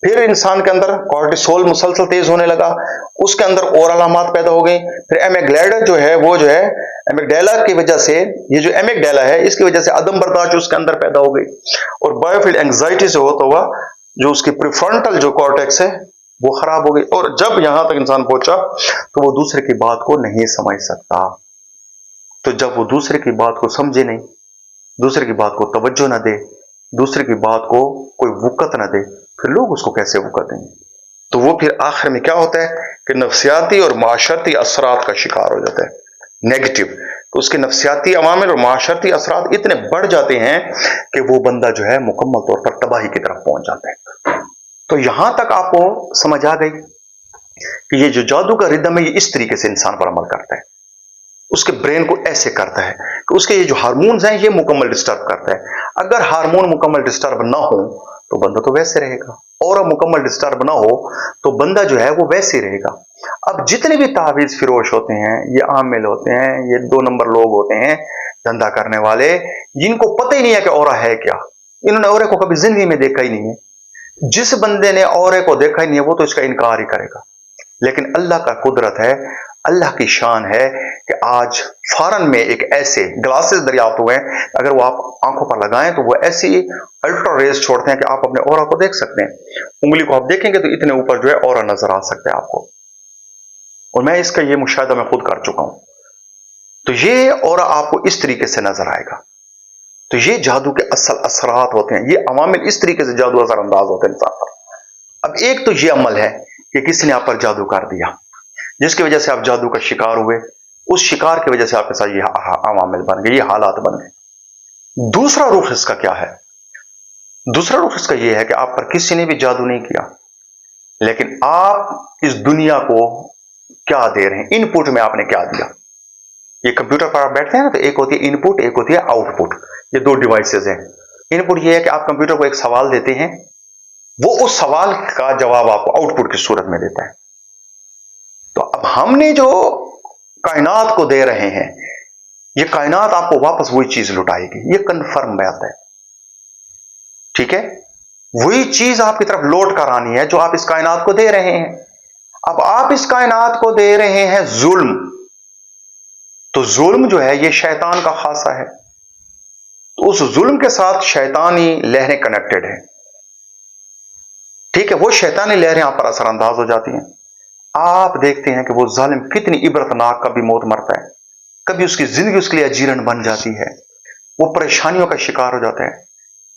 फिर इंसान के अंदर कॉर्टिसोल मुसलसल तेज होने लगा, उसके अंदर और अलामत पैदा हो गई। फिर एमिग्डाला जो है वो जो है एमिग्डाला की वजह से, ये जो एमिग्डाला है इसकी वजह से अदम बर्दाश्त उसके अंदर पैदा हो गई, और बायोफील्ड एंग्जाइटी से होता हुआ जो उसकी प्रीफ्रंटल जो कॉर्टेक्स है वो खराब हो गई। और जब यहां तक इंसान पहुंचा तो वो दूसरे की बात को नहीं समझ सकता। तो जब वो दूसरे की बात को समझे नहीं, दूसरे की बात को तवज्जो न दे, दूसरे की बात को कोई वक़्त न दे, फिर लोग उसको कैसे वक़्त देंगे? तो वो फिर आखिर में क्या होता है कि नफ्सियाती और माशरती असरात का शिकार हो जाता है, नेगेटिव। तो उसके नफ्सियाती अवामिल और माशरती असरात इतने बढ़ जाते हैं कि वो बंदा जो है मुकम्मल तौर पर तबाही की तरफ पहुंच जाता है। तो यहां तक आपको समझ आ गई कि ये जो जादू का रिदम है ये इस तरीके से इंसान पर अमल करता है, उसके ब्रेन को ऐसे करता है कि उसके ये जो हार्मोन्स हैं ये मुकम्मल डिस्टर्ब करता है। अगर हार्मोन मुकम्मल डिस्टर्ब ना हो तो बंदा तो वैसे रहेगा, और मुकम्मल डिस्टर्ब ना हो तो बंदा जो है वो वैसे ही रहेगा। अब जितने भी तावीज फिरोश होते हैं, ये आमिल होते हैं, ये 2 नंबर लोग होते हैं, धंधा करने वाले, जिनको पता ही नहीं है कि औरा है क्या, इन्होंने औरे को कभी जिंदगी में देखा ही नहीं है। जिस बंदे ने औरे को देखा ही नहीं है वो तो इसका इनकार ही करेगा। लेकिन अल्लाह का कुदरत है, अल्लाह की शान है कि आज फॉरन में एक ऐसे ग्लासेस दरियाफ्त हुए हैं, अगर वो आप आंखों पर लगाएं तो वो ऐसी अल्ट्रा रेज छोड़ते हैं कि आप अपने ऑरा को देख सकते हैं। उंगली को आप देखेंगे तो इतने ऊपर जो है ऑरा नजर आ सकता है आपको, और मैं इसका ये मुशाहिदा मैं खुद कर चुका हूं। तो ये ऑरा आपको इस तरीके से नजर आएगा। तो ये जादू के असल असरात होते हैं, ये अवामिल इस तरीके से जादू असरअंदाज होते हैं इंसान पर। अब एक तो ये अमल है कि किसी ने आप पर जादू कर दिया, जिसकी वजह से आप जादू का शिकार हुए, उस शिकार की वजह से आपके साथ ये अवामिल बन गए, ये हालात बन गए। दूसरा रुख इसका क्या है? दूसरा रुख इसका यह है कि आप पर किसी ने भी जादू नहीं किया, लेकिन आप इस दुनिया को क्या दे रहे हैं, इनपुट में आपने क्या दिया। ये कंप्यूटर पर आप बैठते हैं ना, तो एक होती है इनपुट, एक होती है आउटपुट। ये 2 डिवाइसेस हैं। इनपुट ये है कि आप कंप्यूटर को एक सवाल देते हैं, वो उस सवाल का जवाब आपको आउटपुट की सूरत में देता है। तो अब हमने जो कायनात को दे रहे हैं, ये कायनात आपको वापस वही चीज लुटाएगी, ये कंफर्म बात है, ठीक है। वही चीज आपकी तरफ लौट कर आनी है जो आप इस कायनात को दे रहे हैं। अब आप इस कायनात को दे रहे हैं जुल्म, तो जुल्म जो है ये शैतान का खासा है, तो उस जुल्म के साथ शैतानी लहरें कनेक्टेड है, ठीक है। वो शैतानी लहरें आप पर असरअंदाज हो जाती हैं। आप देखते हैं कि वो जालिम कितनी इबरतनाक कभी मौत मरता है, कभी उसकी जिंदगी उसके लिए अजीरन बन जाती है, वो परेशानियों का शिकार हो जाता है,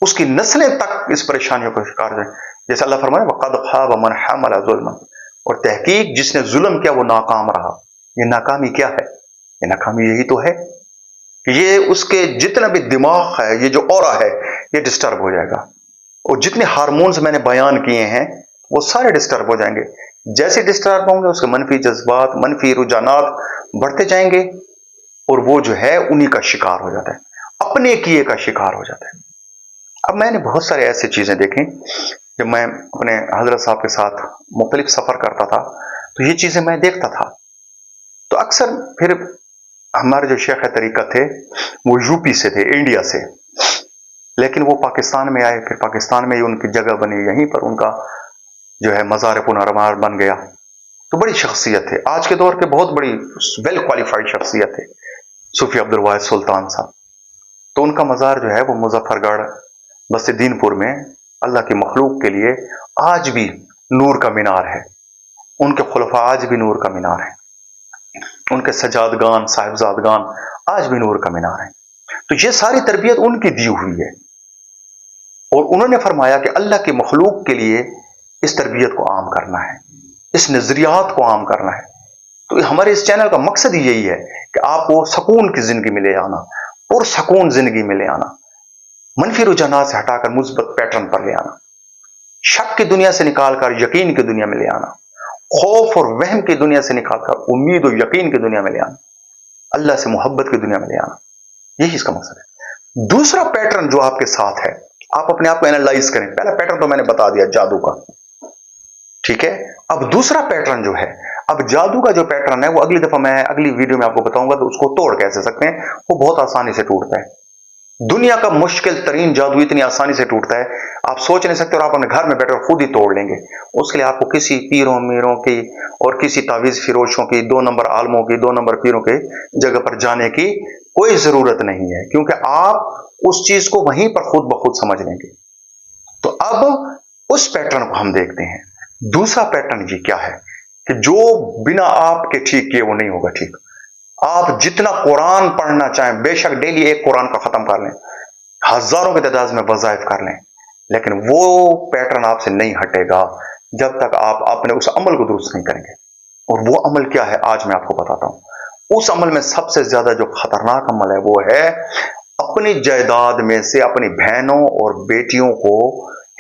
उसकी नस्लें तक इस परेशानियों का शिकार हो जाए। जैसे अल्लाह फरमाए वक़द खाब मन हमल ज़ुल्मन, और तहकीक जिसने जुल्म किया वो नाकाम रहा। ये नाकामी क्या है? ये नाकामी यही तो है कि ये उसके जितना भी दिमाग है, ये जो ऑरा है, ये डिस्टर्ब हो जाएगा, और जितने हार्मोन्स मैंने बयान किए हैं वो सारे डिस्टर्ब हो जाएंगे। जैसे डिस्टर्ब होंगे उसके मनफी जज्बात, मनफी रुझानात बढ़ते जाएंगे, और वो जो है उन्हीं का शिकार हो जाता है, अपने किए का शिकार हो जाता है। अब मैंने बहुत सारे ऐसी चीजें देखी, जब मैं अपने हजरत साहब के साथ मुख्तलिफ सफर करता था तो ये चीजें मैं देखता था। तो अक्सर फिर हमारे जो शेख तरीका थे वो यूपी से थे, इंडिया से, लेकिन वो पाकिस्तान में आए, फिर पाकिस्तान में ही उनकी जगह बनी, यहीं पर उनका जो है मज़ार पुनरमार बन गया। तो बड़ी शख्सियत थे, आज के दौर के बहुत बड़ी वेल क्वालिफाइड शख्सियत थे सूफी अब्दुल वाहिद सुल्तान साहब। तो उनका मज़ार जो है वो मुजफ्फरगढ़ बस्तीदीनपुर में अल्लाह की मखलूक के लिए आज भी नूर का मीनार है, उनके खुलफा आज भी नूर का मीनार है, उनके सजादगान साहिबजादगान आज भी नूर का मीनार है। तो ये सारी तरबियत उनकी दी हुई है, और उन्होंने फरमाया कि अल्लाह की मखलूक के लिए इस तरबियत को आम करना है, इस नजरियात को आम करना है। तो हमारे इस चैनल का मकसद ही यही है कि आपको सुकून की जिंदगी में ले आना, पुरसकून जिंदगी में ले आना, मनफी रुझानात से हटाकर मुस्बत पैटर्न पर ले आना, शक की दुनिया से निकालकर यकीन की दुनिया में ले आना, खौफ और वहम की दुनिया से निकालकर उम्मीद और यकीन की दुनिया में ले आना, अल्लाह से मोहब्बत की दुनिया में ले आना। यही इसका मकसद है। दूसरा पैटर्न जो आपके साथ है, आप अपने आप को एनालाइज करें। पहला पैटर्न तो मैंने बता दिया जादू का, ठीक है। अब दूसरा पैटर्न जो है, अब जादू का जो पैटर्न है वो अगली दफा मैं अगली वीडियो में आपको बताऊंगा, तो उसको तोड़ कैसे सकते हैं। वो बहुत आसानी से टूटता है, दुनिया का मुश्किल तरीन जादू इतनी आसानी से टूटता है, आप सोच नहीं सकते, और आप अपने घर में बैठकर खुद ही तोड़ लेंगे। उसके लिए आपको किसी पीरों मीरों की और किसी तावीज फिरोशों की, 2 नंबर आलमों की, 2 नंबर पीरों के जगह पर जाने की कोई जरूरत नहीं है, क्योंकि आप उस चीज को वहीं पर खुद ब खुद समझ लेंगे। तो अब उस पैटर्न को हम देखते हैं। दूसरा पैटर्न ये क्या है कि जो बिना आपके ठीक किए वो नहीं होगा ठीक। आप जितना कुरान पढ़ना चाहें, बेशक डेली एक कुरान का खत्म कर लें, हजारों की तादाद में वज़ाइफ कर लें, लेकिन वो पैटर्न आपसे नहीं हटेगा जब तक आप अपने उस अमल को दुरुस्त नहीं करेंगे। और वो अमल क्या है आज मैं आपको बताता हूं। उस अमल में सबसे ज्यादा जो खतरनाक अमल है वो है अपनी जायदाद में से अपनी बहनों और बेटियों को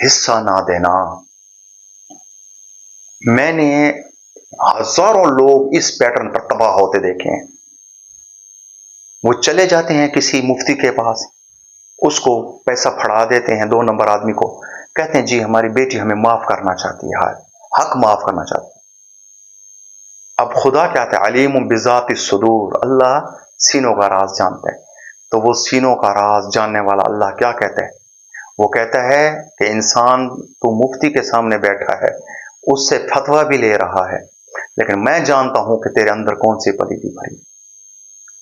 हिस्सा ना देना। मैंने हजारों लोग इस पैटर्न पर तबाह होते देखे हैं। वो चले जाते हैं किसी मुफ्ती के पास, उसको पैसा फड़ा देते हैं, 2 नंबर आदमी को, कहते हैं जी हमारी बेटी हमें माफ करना चाहती है, हक माफ करना चाहती है। अब खुदा क्या कहता है, अलीम बिज़ाति सुदूर, अल्लाह सीनों का राज जानता है। तो वो सीनों का राज जानने वाला अल्लाह क्या कहता है, वो कहता है कि इंसान तू मुफ्ती के सामने बैठा है, उससे फतवा भी ले रहा है, लेकिन मैं जानता हूं कि तेरे अंदर कौन सी पलीदी भरी।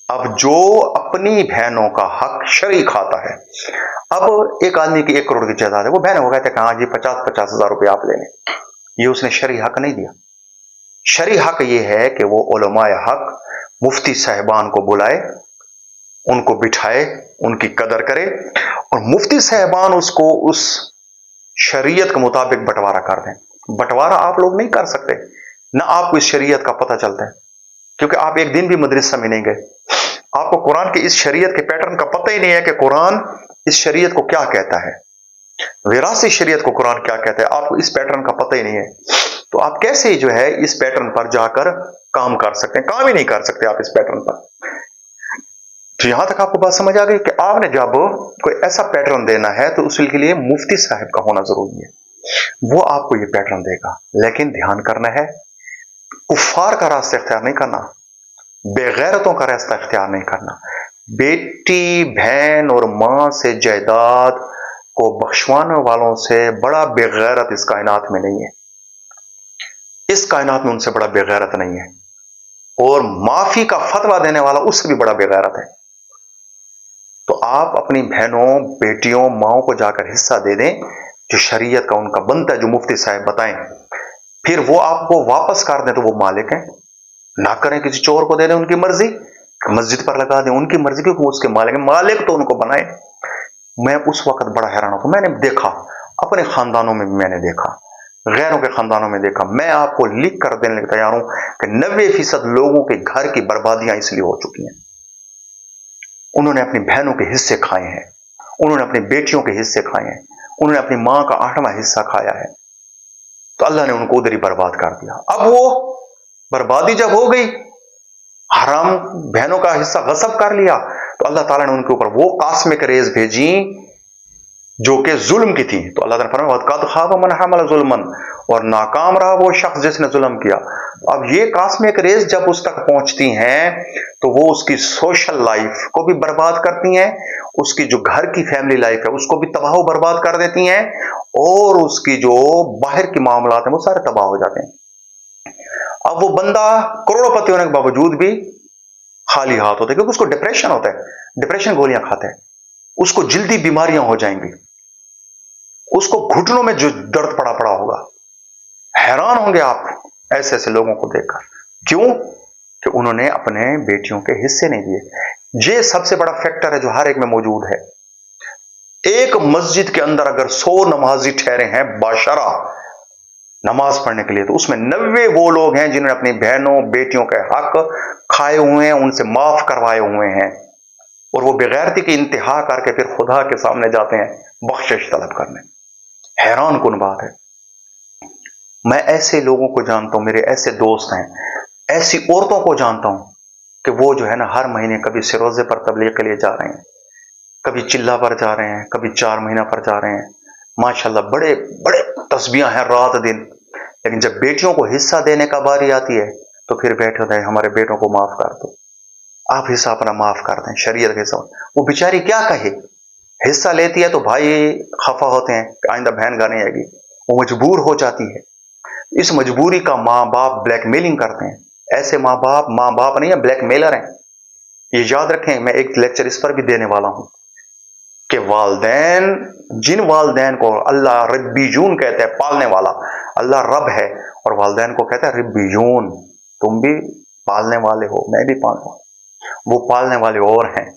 अब जो अपनी बहनों का हक शरी खाता है, अब एक आदमी की 1 करोड़ की जायदाद है, वो बहन को कहते हैं हाँ जी 50-50 हजार रुपये आप लेने, ये उसने शरी हक नहीं दिया। शरी हक ये है कि वो उलमाए हक मुफ्ती साहिबान को बुलाए, उनको बिठाए, उनकी कदर करे, और मुफ्ती साहिबान उसको उस शरीयत के मुताबिक बंटवारा कर दें। बंटवारा आप लोग नहीं कर सकते, ना आपको इस शरीयत का पता चलता है, क्योंकि आप एक दिन भी मदरसा में नहीं गए। आपको कुरान की इस शरीयत के पैटर्न का पता ही नहीं है कि कुरान इस शरीयत को क्या कहता है, विरासती शरीयत को कुरान क्या कहता है, आपको इस पैटर्न का पता ही नहीं है। तो आप कैसे जो है इस पैटर्न पर जाकर काम कर सकते हैं, काम ही नहीं कर सकते आप इस पैटर्न पर। तो यहां तक आपको बात समझ आ गई कि आपने जब कोई ऐसा पैटर्न देना है तो उसके लिए मुफ्ती साहब का होना जरूरी है, वो आपको ये पैटर्न देगा। लेकिन ध्यान करना है, कुफ्फार का रास्ता इख्तियार नहीं करना, बेगैरतों का रास्ता इख्तियार नहीं करना। बेटी, बहन और मां से जायदाद को बख्शवाने वालों से बड़ा बेगैरत इस कायनात में नहीं है, इस कायनात में उनसे बड़ा बेगैरत नहीं है, और माफी का फतवा देने वाला उससे भी बड़ा बेगैरत है। तो आप अपनी बहनों, बेटियों, माओं को जाकर हिस्सा दे दें जो शरीयत का उनका बनता है, जो मुफ्ती साहब बताएं, फिर वो आपको वापस कर दें तो वो मालिक हैं। ना करें किसी चोर को दे दें, उनकी मर्जी, मस्जिद पर लगा दें, उनकी मर्जी, क्योंकि उसके मालिक हैं, मालिक तो उनको बनाए। मैं उस वक्त बड़ा हैरान होता, मैंने देखा अपने खानदानों में, मैंने देखा गैरों के खानदानों में देखा। मैं आपको लिख कर देने के तैयार हूं कि 90% लोगों के घर की बर्बादियां इसलिए हो चुकी हैं, उन्होंने अपनी बहनों के हिस्से खाए हैं, उन्होंने अपनी बेटियों के हिस्से खाए हैं, उन्होंने अपनी मां का 8वां हिस्सा खाया है, तो अल्लाह ने उनको उधर ही बर्बाद कर दिया। अब वो बर्बादी जब हो गई, हराम बहनों का हिस्सा गसब कर लिया, तो अल्लाह ताला ने उनके ऊपर वो कास्मिक रेज भेजी जो कि जुल्म की थी। तो अल्लाह ताला ने फरमाया कद खाब मन हमल जुल्मन, और नाकाम रहा वो शख्स जिसने जुल्म किया। अब ये कास्मिक रेज जब उस तक पहुंचती हैं तो वो उसकी सोशल लाइफ को भी बर्बाद करती हैं, उसकी जो घर की फैमिली लाइफ है उसको भी तबाह बर्बाद कर देती हैं, और उसकी जो बाहर के मामलात हैं वो सारे तबाह हो जाते हैं। अब वो बंदा करोड़पति होने के बावजूद भी खाली हाथ होता है, क्योंकि उसको डिप्रेशन होता है, डिप्रेशन गोलियां खाता है, उसको जल्दी बीमारियां हो जाएंगी, उसको घुटनों में जो दर्द पड़ा पड़ा होगा। हैरान होंगे आप ऐसे ऐसे लोगों को देखकर, क्यों कि उन्होंने अपने बेटियों के हिस्से नहीं दिए। ये सबसे बड़ा फैक्टर है जो हर एक में मौजूद है। एक मस्जिद के अंदर अगर 100 नमाजी ठहरे हैं बाशरा नमाज पढ़ने के लिए, तो उसमें 90 वो लोग हैं जिन्होंने अपनी बहनों, बेटियों के हक खाए हुए हैं, उनसे माफ करवाए हुए हैं, और वो बेगैरती की इंतहा करके फिर खुदा के सामने जाते हैं बख्शिश तलब करने। हैरान कुन बात है। मैं ऐसे लोगों को जानता हूं, मेरे ऐसे दोस्त हैं, ऐसी औरतों को जानता हूं कि वो जो है ना हर महीने कभी सिरोजे पर तबलीग के लिए जा रहे हैं, कभी चिल्ला पर जा रहे हैं, कभी 4 महीना पर जा रहे हैं, माशाल्लाह बड़े बड़े तस्बीहां हैं रात दिन। लेकिन जब बेटियों को हिस्सा देने का बारी आती है तो फिर बैठे होते हैं हमारे बेटों को माफ कर दो, आप हिस्सा अपना माफ कर दें, शरीयत के हिस्सा। वो बेचारी क्या कहे, हिस्सा लेती है तो भाई खफा होते हैं कि आइंदा बहन गाने आएगी, वो मजबूर हो जाती है। इस मजबूरी का माँ बाप ब्लैकमेलिंग करते हैं। ऐसे माँ बाप नहीं है, ब्लैकमेलर हैं। ये याद रखें, मैं एक लेक्चर इस पर भी देने वाला हूं कि वालदैन, जिन वालदैन को अल्लाह रब्बी जून कहते हैं, पालने वाला, अल्लाह रब है और वालिदैन को कहता है रिब्बियून, तुम भी पालने वाले हो, मैं भी पालने वाला। वो पालने वाले और हैं।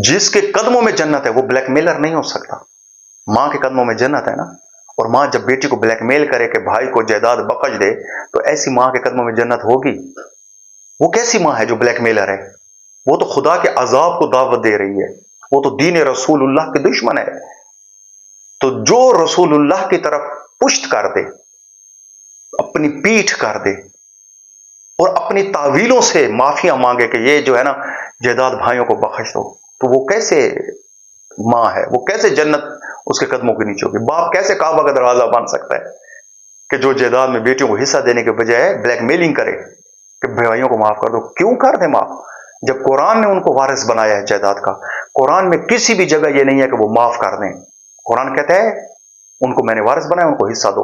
जिसके कदमों में जन्नत है वो ब्लैकमेलर नहीं हो सकता। मां के कदमों में जन्नत है ना, और मां जब बेटी को ब्लैकमेल करे कि भाई को जायदाद बख्श दे, तो ऐसी मां के कदमों में जन्नत होगी? वो कैसी मां है जो ब्लैकमेलर है? वो तो खुदा के अजाब को दावत दे रही है, वो तो दीन रसूलुल्लाह के दुश्मन है। तो जो रसूलुल्लाह की तरफ पुश्त कर दे, अपनी पीठ कर दे और अपनी तावीलों से माफिया मांगे कि ये जो है ना जायदाद भाइयों को बख्श दो, तो वो कैसे मां है? वो कैसे जन्नत उसके कदमों के नीचे होगी? बाप कैसे काबा का दरवाजा बन सकता है कि जो जायदाद में बेटियों को हिस्सा देने के बजाय ब्लैकमेलिंग करे कि भाइयों को माफ कर दो? क्यों कर दे माफ, जब कुरान ने उनको वारिस बनाया है जायदाद का? कुरान में किसी भी जगह यह नहीं है कि वो माफ कर दें। कुरान कहता है उनको मैंने वारिस बनाया, उनको हिस्सा दो।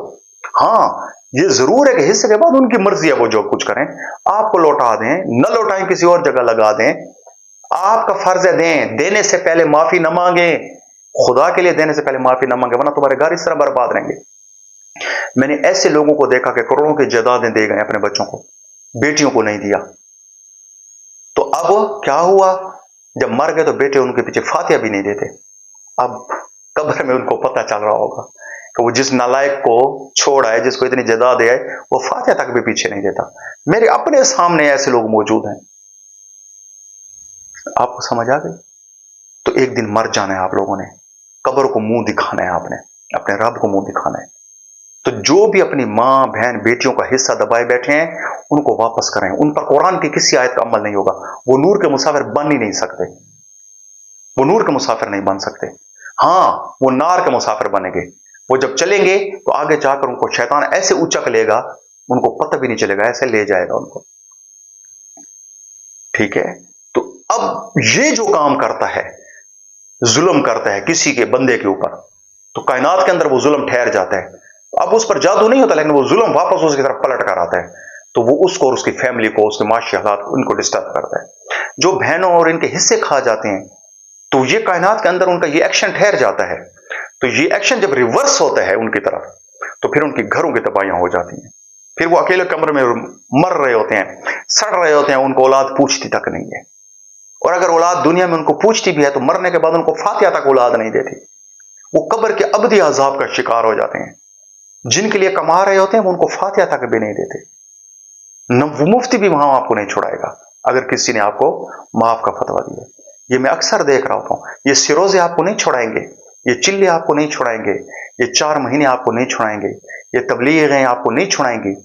हाँ, ये जरूर है कि हिस्से के बाद उनकी मर्जी है, वो जो कुछ करें, आपको लौटा दें, न लौटाएं, किसी और जगह लगा दें, आपका फर्ज है दें। देने से पहले माफी न मांगे, खुदा के लिए देने से पहले माफी न मांगे, वरना तुम्हारे घर इस तरह बर्बाद रहेंगे। मैंने ऐसे लोगों को देखा कि करोड़ों की जायदादें दे गए अपने बच्चों को, बेटियों को नहीं दिया। तो अब क्या हुआ? जब मर गए तो बेटे उनके पीछे फातिया भी नहीं देते। अब कब्र में उनको पता चल रहा होगा कि वो जिस नालायक को छोड़ा है, जिसको इतनी जायदाद है, वो फातिया तक भी पीछे नहीं देता। मेरे अपने सामने ऐसे लोग मौजूद हैं। आपको समझ आ गई? तो एक दिन मर जाना है आप लोगों ने, कब्र को मुंह दिखाना है, आपने अपने रब को मुंह दिखाना है। तो जो भी अपनी मां बहन बेटियों का हिस्सा दबाए बैठे हैं, उनको वापस करें। उन पर कुरान की किसी आयत का अमल नहीं होगा। वो नूर के मुसाफिर बन ही नहीं सकते, वो नूर के मुसाफिर नहीं बन सकते। हां, वो नार के मुसाफिर बनेंगे। वो जब चलेंगे तो आगे जाकर उनको शैतान ऐसे उचक लेगा, उनको पता भी नहीं चलेगा, ऐसे ले जाएगा उनको। ठीक है? तो अब ये जो काम करता है, जुल्म करता है किसी के बंदे के ऊपर, तो कायनात के अंदर वो जुल्म ठहर जाता है। अब उस पर जादू नहीं होता, लेकिन वो जुल्म वापस उसकी तरफ पलट कर आता है, तो वो उसको और उसकी फैमिली को, उसके माशी हालात को, उनको डिस्टर्ब करता है। जो बहनों और इनके हिस्से खा जाते हैं, तो ये कायनात के अंदर उनका ये एक्शन ठहर जाता है। तो ये एक्शन जब रिवर्स होता है उनकी तरफ, तो फिर उनकी घरों की तबाहियां हो जाती हैं। फिर वो अकेले कमरे में मर रहे होते हैं, सड़ रहे होते हैं, उनको औलाद पूछती तक नहीं है। और अगर औलाद दुनिया में उनको पूछती भी है, तो मरने के बाद उनको फातिया तक औलाद नहीं देती। वो कब्र के अबदी अजाब का शिकार हो जाते हैं। जिनके लिए कमा रहे होते हैं, वो उनको फातिया तक भी नहीं देते। न वो मुफ्ती भी वहां आपको नहीं छुड़ाएगा अगर किसी ने आपको माफ का फतवा दिया। ये मैं अक्सर देख रहा होता हूं। ये सिरोजे आपको नहीं छुड़ाएंगे, ये चिल्ले आपको नहीं छुड़ाएंगे, ये 4 महीने आपको नहीं छुड़ाएंगे, ये तबलीगें आपको नहीं छुड़ाएंगी,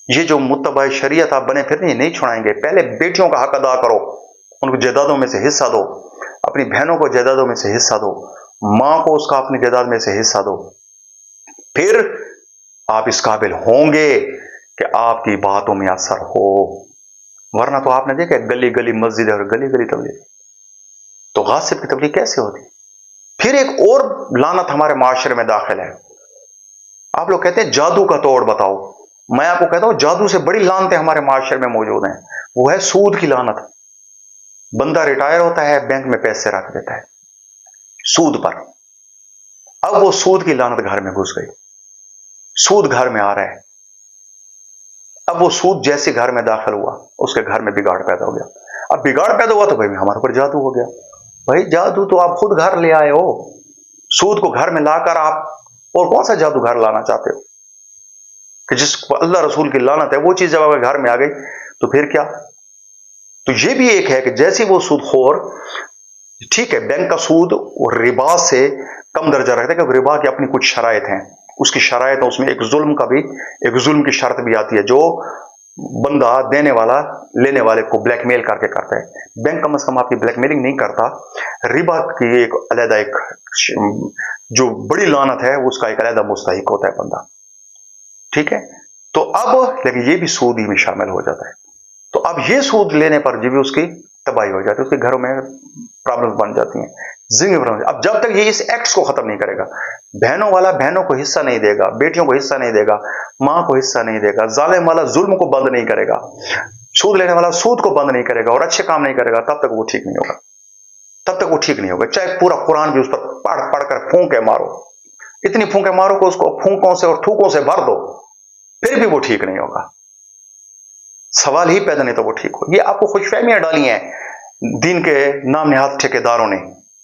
ये जो मुत्तबा शरीयत आप बने फिर नहीं छुड़ाएंगे। पहले बेटियों का हक अदा करो, उनको जायदादों में से हिस्सा दो, अपनी बहनों को जायदादों में से हिस्सा दो, मां को उसका अपनी जायदाद में से हिस्सा दो। फिर आप इस काबिल होंगे कि आपकी बातों में असर हो। वरना तो आपने देखा गली गली मस्जिद और गली गली तबलीग, तो गासिब की तबलीग कैसे होती? फिर एक और लानत हमारे माशरे में दाखिल है। आप लोग कहते हैं जादू का तोड़ बताओ। मैं आपको कहता हूं जादू से बड़ी लानतें हमारे माशरे में मौजूद हैं। वो है सूद की लानत। बंदा रिटायर होता है, बैंक में पैसे रख देता है सूद पर। अब वो सूद की लानत घर में घुस गई, सूद घर में आ रहा है। अब वो सूद जैसे घर में दाखिल हुआ, उसके घर में बिगाड़ पैदा हो गया। अब बिगाड़ पैदा हुआ तो भाई हमारे ऊपर जादू हो गया। भाई जादू तो आप खुद घर ले आए हो, सूद को घर में लाकर आप और कौन सा जादू घर लाना चाहते हो कि जिसको अल्लाह रसूल की लानत है, वो चीज जब आपके घर में आ गई तो फिर क्या? तो ये भी एक है कि जैसे वो सूदखोर, ठीक है, बैंक का सूद और रिबा से कम दर्जा रखता है, क्योंकि रिबा की अपनी कुछ शराइत हैं, उसकी शराइत है, उसमें एक जुल्म का भी, एक जुल्म की शर्त भी आती है, जो बंदा देने वाला लेने वाले को ब्लैकमेल करके करता है। बैंक कम से कम आपकी ब्लैकमेलिंग नहीं करता। रिबा की एक अलग, एक जो बड़ी लानत है, उसका एक अलग मुस्तहिक होता है बंदा। ठीक है? तो अब लेकिन ये भी सूद ही में शामिल हो जाता है। तो अब ये सूद लेने पर जी भी उसकी तबाही हो जाती है, उसके घरों में प्रॉब्लम बन जाती हैं, जिंदगी भर। अब जब तक ये इस एक्ट को खत्म नहीं करेगा, बहनों वाला बहनों को हिस्सा नहीं देगा, बेटियों को हिस्सा नहीं देगा, मां को हिस्सा नहीं देगा, जालिम वाला जुल्म को बंद नहीं करेगा, सूद लेने वाला सूद को बंद नहीं करेगा और अच्छे काम नहीं करेगा, तब तक वो ठीक नहीं होगा। तब तक वो ठीक नहीं होगा। चाहे पूरा कुरान भी उस पर पढ़ पढ़ कर फूंके मारो, इतनी फूंके मारो कि उसको फूंकों से और थूकों से भर दो, फिर भी वो ठीक नहीं होगा। सवाल ही पैदा नहीं तो वो ठीक हो। ये आपको खुशफहमियां डाली हैं दीन के नाम निहाद ठेकेदारों ने,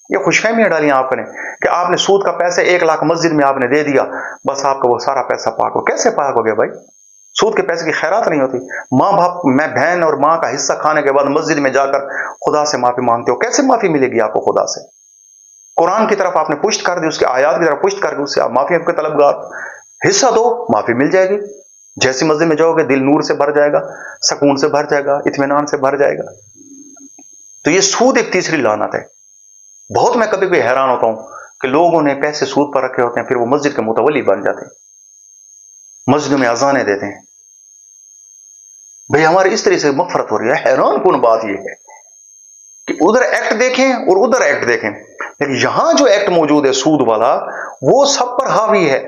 ये खुशफहमियां डाली हैं आपने कि आपने सूद का पैसे 1 लाख मस्जिद में आपने दे दिया, बस आपका वो सारा पैसा पाक हो। कैसे पाक हो गया भाई? सूद के पैसे की खैरात नहीं होती। माँ बाप, मैं बहन और माँ का हिस्सा खाने के बाद मस्जिद में जाकर खुदा से माफी मांगते हो, कैसे माफी मिलेगी आपको खुदा से? कुरान की तरफ आपने पुष्ट कर दी, उसके आयात की तरफ पुष्ट करके उससे आप माफी के तलबगार, हिस्सा दो, माफी मिल जाएगी। जैसी मस्जिद में जाओगे दिल नूर से भर जाएगा, सुकून से भर जाएगा, इत्मीनान से भर जाएगा। तो ये सूद एक तीसरी लानत है। बहुत मैं कभी कभी हैरान होता हूं कि लोगों ने पैसे सूद पर रखे होते हैं, फिर वो मस्जिद के मुतवली बन जाते हैं, मस्जिद में अजानें देते हैं। भाई हमारी इस तरह से मगफरत हो रही है। हैरान कुन बात यह है कि उधर एक्ट देखें और उधर एक्ट देखें, लेकिन यहां जो एक्ट मौजूद है सूद वाला, वो सब पर हावी है,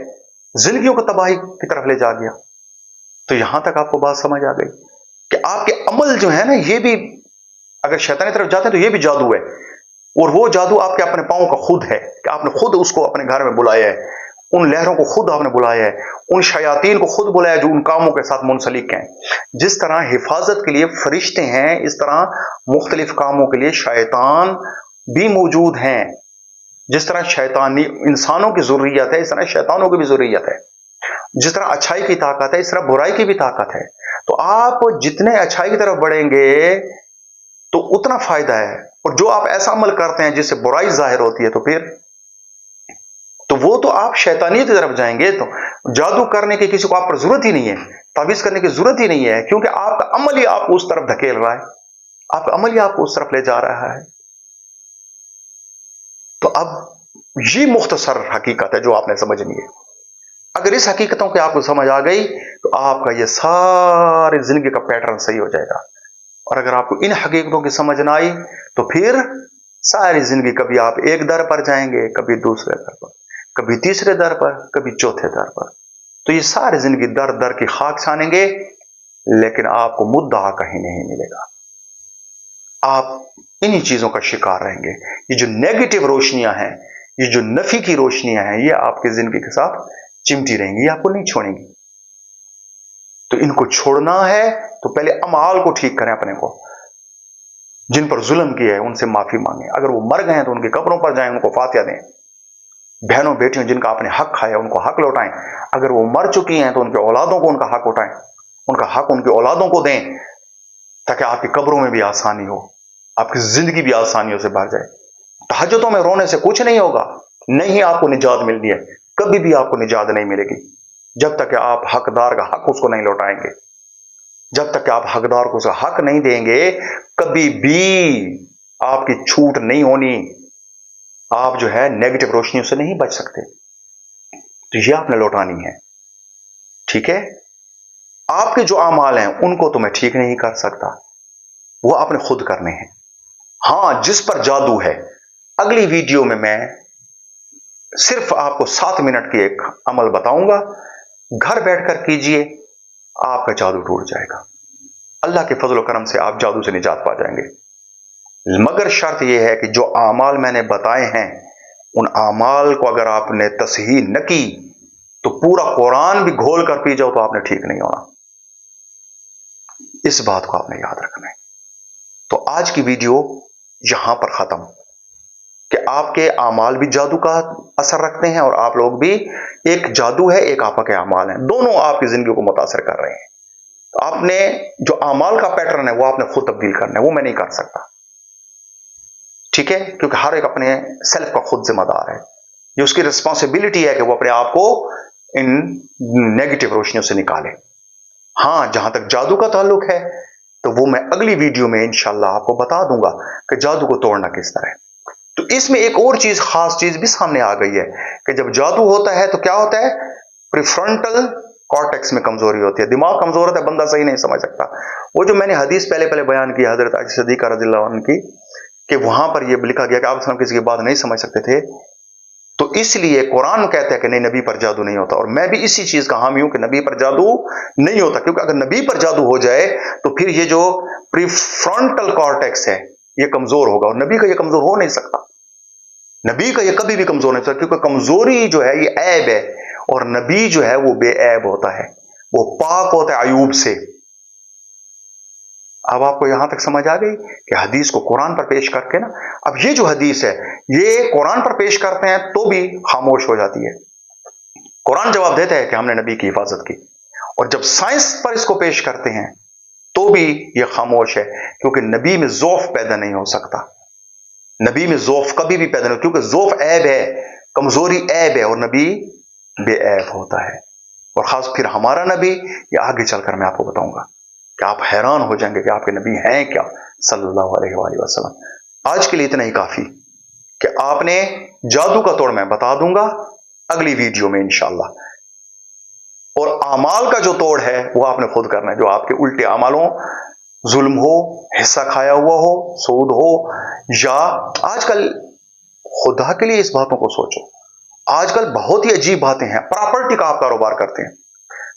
जिंदगियों को तबाही की तरफ ले जा गया। तो यहां तक आपको बात समझ आ गई कि आपके अमल जो है ना, ये भी अगर शैतानी तरफ जाते हैं तो ये भी जादू है, और वो जादू आपके अपने पांव का खुद है कि आपने खुद उसको अपने घर में बुलाया है, उन लहरों को खुद आपने बुलाया है, उन शयातीन को खुद बुलाया जो उन कामों के साथ मुंसलिक हैं। जिस तरह हिफाजत के लिए फरिश्ते हैं, इस तरह मुख्तलिफ कामों के लिए शैतान भी मौजूद हैं। जिस तरह शैतानी इंसानों की जरूरियत है, इस तरह शैतानों की भी जरूरियत है। जिस तरह अच्छाई की ताकत है, इस तरह बुराई की भी ताकत है। तो आप जितने अच्छाई की तरफ बढ़ेंगे तो उतना फायदा है, और जो आप ऐसा अमल करते हैं जिससे बुराई जाहिर होती है तो वो तो आप शैतानियत की तरफ जाएंगे। तो जादू करने की किसी को आप पर जरूरत ही नहीं है, ताबीज करने की जरूरत ही नहीं है, क्योंकि आपका अमल ही आपको उस तरफ धकेल रहा है, आपका अमल ही आपको उस तरफ ले जा रहा है। तो अब ये मुख्तसर हकीकत है जो आपने समझनी है। अगर इस हकीकतों की आपको समझ आ गई तो आपका ये सारी जिंदगी का पैटर्न सही हो जाएगा। और अगर आपको इन हकीकतों की समझ ना आई तो फिर सारी जिंदगी कभी आप एक दर पर जाएंगे, कभी दूसरे दर पर, कभी तीसरे दर पर, कभी चौथे दर पर। तो ये सारी जिंदगी दर दर की खाक छानेंगे, लेकिन आपको मुद्दा कहीं नहीं मिलेगा। आप इन्हीं चीजों का शिकार रहेंगे। ये जो नेगेटिव रोशनियां हैं, ये जो नफी की रोशनियां हैं, ये आपकी जिंदगी के साथ चिमटी रहेंगी, आपको नहीं छोड़ेंगी। तो इनको छोड़ना है तो पहले अमाल को ठीक करें अपने को। जिन पर जुल्म किया है उनसे माफी मांगे, अगर वो मर गए हैं तो उनकी कब्रों पर जाएं, उनको फातिया दें। बहनों बेटियों जिनका आपने हक खाया उनको हक लौटाएं। अगर वो मर चुकी हैं तो उनके औलादों को उनका हक उठाएं, उनका हक उनकी औलादों को दें, ताकि आपकी कब्रों में भी आसानी हो, आपकी जिंदगी भी आसानियों से भर जाए। तहज्जुदों में रोने से कुछ नहीं होगा, नहीं आपको निजात मिलनी है, कभी भी आपको निजात नहीं मिलेगी जब तक आप हकदार का हक उसको नहीं लौटाएंगे। जब तक आप हकदार को उसका हक नहीं देंगे, कभी भी आपकी छूट नहीं होनी। आप जो है नेगेटिव रोशनियों से नहीं बच सकते। तो ये आपने लौटानी है, ठीक है। आपके जो अमाल हैं उनको तो मैं ठीक नहीं कर सकता, वो आपने खुद करने हैं। हां, जिस पर जादू है, अगली वीडियो में मैं सिर्फ आपको 7 मिनट की एक अमल बताऊंगा, घर बैठकर कीजिए, आपका जादू टूट जाएगा। अल्लाह के फजल करम से आप जादू से निजात पा जाएंगे। मगर शर्त यह है कि जो आमाल मैंने बताए हैं, उन आमाल को अगर आपने तस्हीह न की तो पूरा कुरान भी घोल कर पी जाओ तो आपने ठीक नहीं होना। इस बात को आपने याद रखना है। तो आज की वीडियो यहां पर खत्म, कि आपके आमाल भी जादू का असर रखते हैं और आप लोग भी, एक जादू है, एक आपके आमाल हैं, दोनों आपकी जिंदगी को मुतासर कर रहे हैं। तो आपने जो आमाल का पैटर्न है वो आपने खुद तब्दील करना है, वो मैं नहीं कर सकता, ठीक है, क्योंकि हर एक अपने सेल्फ का खुद जिम्मेदार है। ये उसकी रिस्पॉन्सिबिलिटी है कि वो अपने आप को इन नेगेटिव रोशनियों से निकाले। हां, जहां तक जादू का ताल्लुक है तो वो मैं अगली वीडियो में इंशाल्लाह आपको बता दूंगा कि जादू को तोड़ना किस तरह है। तो इसमें एक और चीज, खास चीज भी सामने आ गई है कि जब जादू होता है तो क्या होता है, प्रीफ्रंटल कॉर्टेक्स में कमजोरी होती है, दिमाग कमजोर होता है, बंदा सही नहीं समझ सकता। वो जो मैंने हदीस पहले बयान की हजरत आयशा सिद्दीका रज़ियल्लाहु अन्हा की, कि वहां पर यह लिखा गया कि आप किसी की बात नहीं समझ सकते थे, तो इसलिए कुरान कहता है कि नहीं, नबी पर जादू नहीं होता। और मैं भी इसी चीज का हामी हूं कि नबी पर जादू नहीं होता, क्योंकि अगर नबी पर जादू हो जाए तो फिर ये जो प्रीफ्रंटल कॉर्टेक्स है ये कमजोर होगा, और नबी का ये कमजोर हो नहीं सकता। नबी का ये कभी भी कमजोर नहीं होता, क्योंकि कमजोरी जो है ये ऐब है, और नबी जो है वो बेऐब होता है, वो पाक होता है अयूब से। अब आपको यहां तक समझ आ गई कि हदीस को कुरान पर पेश करके ना, अब ये जो हदीस है ये कुरान पर पेश करते हैं तो भी खामोश हो जाती है। कुरान जवाब देता है कि हमने नबी की हिफाजत की, और जब साइंस पर इसको पेश करते हैं तो भी ये खामोश है, क्योंकि नबी में ज़ौफ पैदा नहीं हो सकता। नबी में ज़ौफ कभी भी पैदा नहीं, क्योंकि ज़ौफ ऐब है, कमजोरी ऐब है, और नबी बेऐब होता है। और खास फिर हमारा नबी, ये आगे चलकर मैं आपको बताऊंगा कि आप हैरान हो जाएंगे कि आपके नबी हैं क्या, सल्लल्लाहु अलैहि वसल्लम। आज के लिए इतना ही काफी कि आपने जादू का तोड़ मैं बता दूंगा अगली वीडियो में इंशाअल्लाह, और अमाल का जो तोड़ है वो आपने खुद करना है। जो आपके उल्टे अमाल हो, जुल्म हो, हिस्सा खाया हुआ हो, सूद हो, या आजकल खुदा के लिए इस बातों को सोचो, आजकल बहुत ही अजीब बातें हैं। प्रॉपर्टी का आप कारोबार करते हैं,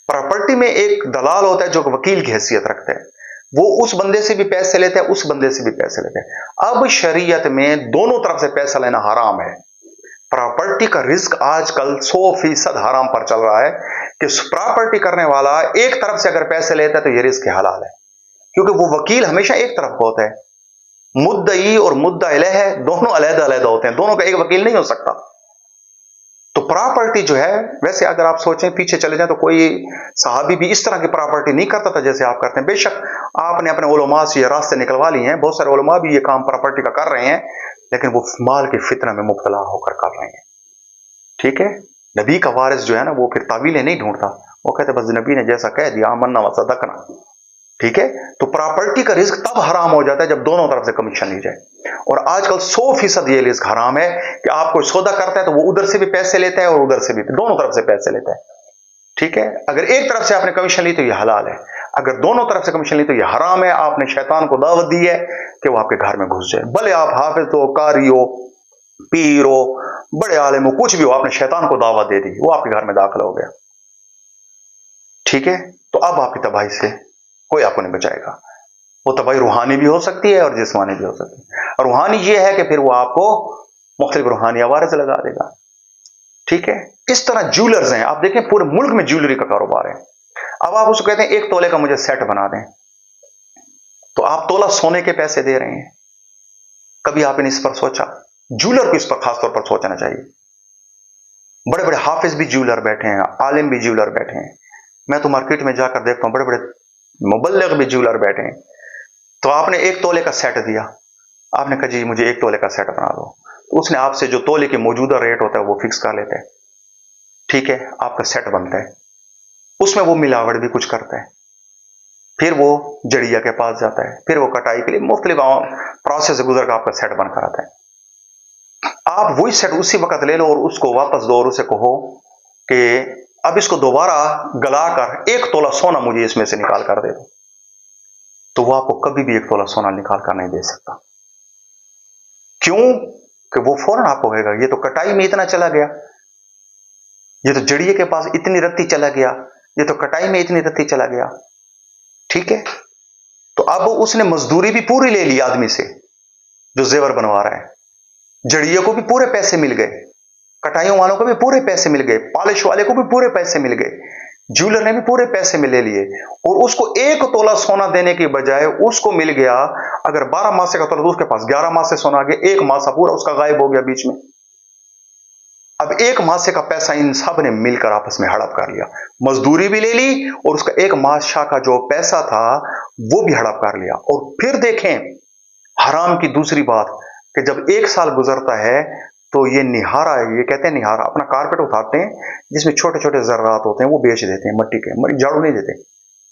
प्रॉपर्टी में एक दलाल होता है जो वकील की हैसियत रखता है, वो उस बंदे से भी पैसे लेता है, उस बंदे से भी पैसे लेते हैं। अब शरीयत में दोनों तरफ से पैसा लेना हराम है। प्रॉपर्टी का रिस्क आजकल 100% हराम पर चल रहा है कि प्रॉपर्टी करने वाला एक तरफ से अगर पैसे लेता है तो यह रिस्क हलाल है, क्योंकि वो वकील हमेशा एक तरफ का होता है। मुद्दई और मुद्दा अलैह दोनों अलग-अलग होते हैं, दोनों का एक वकील नहीं हो सकता। तो प्रॉपर्टी जो है, वैसे अगर आप सोचें पीछे चले जाएं तो कोई सहाबी भी इस तरह की प्रॉपर्टी नहीं करता था जैसे आप करते हैं। बेशक आपने अपने उलमा से ये रास्ते निकलवा लिए हैं, बहुत सारे उलमा भी ये काम प्रॉपर्टी का कर रहे हैं, लेकिन वो माल के फितना में मुब्तला होकर कर रहे हैं। ठीक है, नबी का वारिस जो है ना वो फिर तावीलें नहीं ढूंढता, वो कहते बस नबी ने जैसा कह दिया मन्ना व सदकना। ठीक है, तो प्रॉपर्टी का रिस्क तब हराम हो जाता है जब दोनों तरफ से कमीशन ली जाए। और आजकल 100% ये रिस्क हराम है कि आप कोई सौदा करता है तो वो उधर से भी पैसे लेता है और उधर से भी, दोनों तरफ से पैसे लेता है। ठीक है, अगर एक तरफ से आपने कमीशन ली तो ये हलाल है, अगर दोनों तरफ से कमीशन ली तो ये हराम है। आपने शैतान को दावत दी है कि वो आपके घर में घुस जाए, भले आप हाफिज हो, कारी हो, पीर हो, बड़े आलिम हो, कुछ भी हो, आपने शैतान को दावत दे दी, वो आपके घर में दाखिल हो गया। ठीक है, तो अब आपकी तबाही से कोई आपको नहीं बचाएगा। वो तबाही रूहानी भी हो सकती है और जिस्मानी भी हो सकती है। और रूहानी ये है कि फिर वो आपको मुख्तलिफ रूहानी आवाज़ लगा देगा। ठीक है, इस तरह ज्वेलर्स हैं, आप देखें पूरे मुल्क में ज्वेलरी का कारोबार है। अब आप उसको कहते हैं 1 तोले का मुझे सेट बना दें, तो आप तोला सोने के पैसे दे रहे हैं। कभी आपने इस पर सोचा? ज्वेलर को इस पर खासतौर पर सोचना चाहिए। बड़े बड़े हाफिज भी ज्वेलर बैठे हैं, आलिम भी ज्वेलर बैठे हैं। मैं तो मार्केट में जाकर देखता हूं बड़े बड़े मुबल्लिग भी ज्वेलर बैठे हैं। तो आपने 1 तोले का सेट दिया, आपने कहा जी मुझे 1 तोले का सेट बना दो, तो उसने आपसे जो तोले के मौजूदा रेट होता है वो फिक्स कर लेता है। ठीक है, आपका सेट बनता है, उसमें वो मिलावट भी कुछ करता है, फिर वो जड़िया के पास जाता है, फिर वो कटाई के लिए मुख्तलिफ प्रोसेस से गुजर कर आपका सेट बनकर आता है। आप वही सेट उसी वक्त ले लो और उसको वापस दो और उसे कहो कि अब इसको दोबारा गलाकर 1 तोला सोना मुझे इसमें से निकाल कर दे दो, तो वो आपको कभी भी 1 तोला सोना निकाल कर नहीं दे सकता। क्यों? कि वो फौरन आपको कहेगा ये तो कटाई में इतना चला गया, ये तो जड़िए के पास इतनी रत्ती चला गया, ये तो कटाई में इतनी रत्ती चला गया। ठीक है, तो अब उसने मजदूरी भी पूरी ले ली आदमी से जो जेवर बनवा रहा है, जड़िए को भी पूरे पैसे मिल गए, कटाइयों वालों को भी पूरे पैसे मिल गए, पॉलिश वाले को भी पूरे पैसे मिल गए, ज्वेलर ने भी पूरे पैसे में ले लिए, और उसको 1 तोला सोना देने की बजाय उसको मिल गया, अगर 12 मासे का तोला तो उसके पास 11 मासे सोना आ गया, 1 मासा पूरा उसका गायब हो गया बीच में। अब 1 मासे का पैसा इन सब ने मिलकर आपस में हड़प कर लिया, मजदूरी भी ले ली और उसका 1 मासा का जो पैसा था वो भी हड़प कर लिया। और फिर देखें हराम की दूसरी बात कि जब 1 साल गुजरता है तो ये निहारा है, ये कहते हैं निहारा, अपना कारपेट उठाते हैं जिसमें छोटे छोटे ज़रात होते हैं वो बेच देते हैं, मट्टी के, झाड़ू नहीं देते,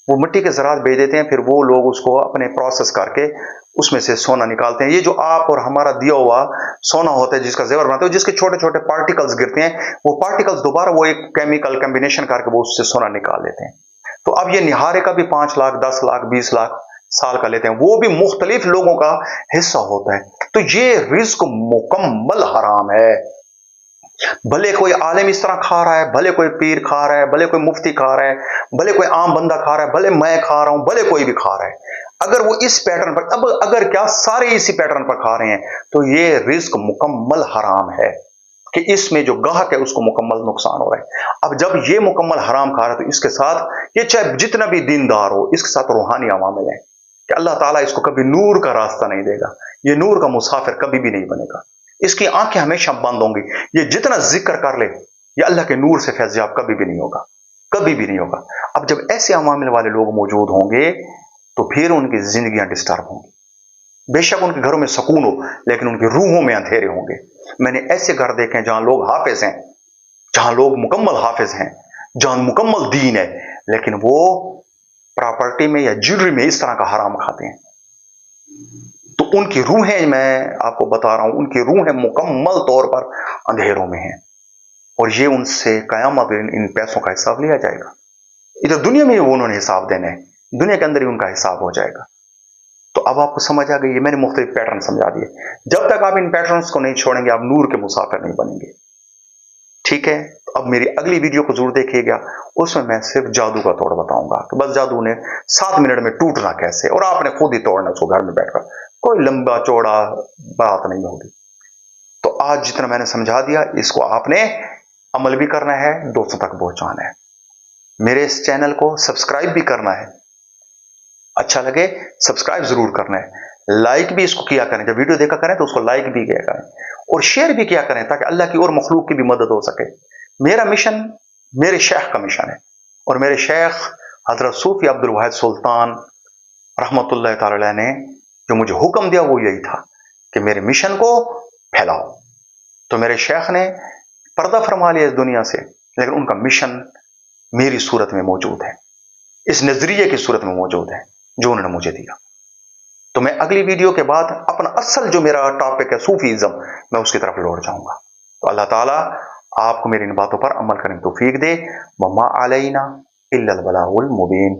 वो मिट्टी के ज़रात बेच देते हैं, फिर वो लोग उसको अपने प्रोसेस करके उसमें से सोना निकालते हैं। ये जो आप और हमारा दिया हुआ सोना होता है जिसका जेवर बनाते हैं, जिसके छोटे छोटे पार्टिकल्स गिरते हैं, वो पार्टिकल्स दोबारा वो एक केमिकल कॉम्बिनेशन करके वो उससे सोना निकाल लेते हैं। तो अब ये निहारे का भी 5 लाख 10 लाख 20 लाख साल का लेते हैं, वो भी मुख्तलिफ लोगों का हिस्सा होता है। तो ये रिस्क मुकम्मल हराम है। भले कोई आलिम इस तरह खा रहा है, भले कोई पीर खा रहा है, भले कोई मुफ्ती खा रहा है, भले कोई आम बंदा खा रहा है, भले मैं खा रहा हूं, भले कोई भी खा रहा है, अगर वो इस पैटर्न पर, अब अगर क्या सारे इसी पैटर्न पर खा रहे हैं, तो ये रिस्क मुकम्मल हराम है कि इसमें जो गाहक है उसको मुकम्मल नुकसान हो रहा है। अब जब ये मुकम्मल हराम खा रहा है, तो इसके साथ ये चाहे जितना भी दीनदार हो, इसके साथ रूहानी अवामिल है कि अल्लाह ताला इसको कभी नूर का रास्ता नहीं देगा, ये नूर का मुसाफिर कभी भी नहीं बनेगा, इसकी आंखें हमेशा बंद होंगी, ये जितना जिक्र कर ले ये अल्लाह के नूर से फैज़याब कभी भी नहीं होगा, कभी भी नहीं होगा। अब जब ऐसे अवामिल वाले लोग मौजूद होंगे, तो फिर उनकी जिंदगियां डिस्टर्ब होंगी। बेशक उनके घरों में सुकून हो, लेकिन उनकी रूहों में अंधेरे होंगे। मैंने ऐसे घर देखे हैं जहां लोग हाफिज हैं, जहां लोग मुकम्मल हाफिज हैं, जहां मुकम्मल दीन है, लेकिन वो प्रॉपर्टी में या ज्वेलरी में इस तरह का हराम खाते हैं, तो उनकी रूहें, मैं आपको बता रहा हूं, उनकी रूहें मुकम्मल तौर पर अंधेरों में हैं, और ये उनसे कयामत इन पैसों का हिसाब लिया जाएगा। इधर दुनिया में उन्होंने हिसाब देना है, दुनिया के अंदर ही उनका हिसाब हो जाएगा। तो अब आपको समझ आ गई, ये मैंने मुख्तलिफ पैटर्न समझा दिए। जब तक आप इन पैटर्न्स को नहीं छोड़ेंगे, आप नूर के मुसाफिर नहीं बनेंगे। ठीक है, तो अब मेरी अगली वीडियो को जरूर देखिएगा, उसमें मैं सिर्फ जादू का तोड़ बताऊंगा कि बस जादू ने 7 मिनट में टूटना कैसे, और आपने खुद ही तोड़ना उसको घर में बैठकर, कोई लंबा चौड़ा बात नहीं होगी। तो आज जितना मैंने समझा दिया, इसको आपने अमल भी करना है, दोस्तों तक पहुंचाना है। मेरे इस चैनल को सब्सक्राइब भी करना है, अच्छा लगे सब्सक्राइब जरूर करना है, लाइक भी इसको किया करें, जब वीडियो देखा करें तो उसको लाइक भी किया करें, और शेयर भी किया करें, ताकि अल्लाह की और मखलूक की भी मदद हो सके। मेरा मिशन मेरे शेख का मिशन है, और मेरे शेख हजरत सूफी अब्दुल वाहिद सुल्तान रहमतुल्लाह ताला अलैह ने जो मुझे हुक्म दिया वो यही था कि मेरे मिशन को फैलाओ। तो मेरे शेख ने पर्दा फरमा लिया इस दुनिया से, लेकिन उनका मिशन मेरी सूरत में मौजूद है, इस नजरिए की सूरत में मौजूद है जो उन्होंने मुझे दिया। तो मैं अगली वीडियो के बाद अपना असल जो मेरा टॉपिक है सूफीज़म, मैं उसकी तरफ लौट जाऊंगा। तो अल्लाह ताला आपको मेरी इन बातों पर अमल करने की तौफीक दे। वमा अलैना इल्लल बलागुल मुबीन।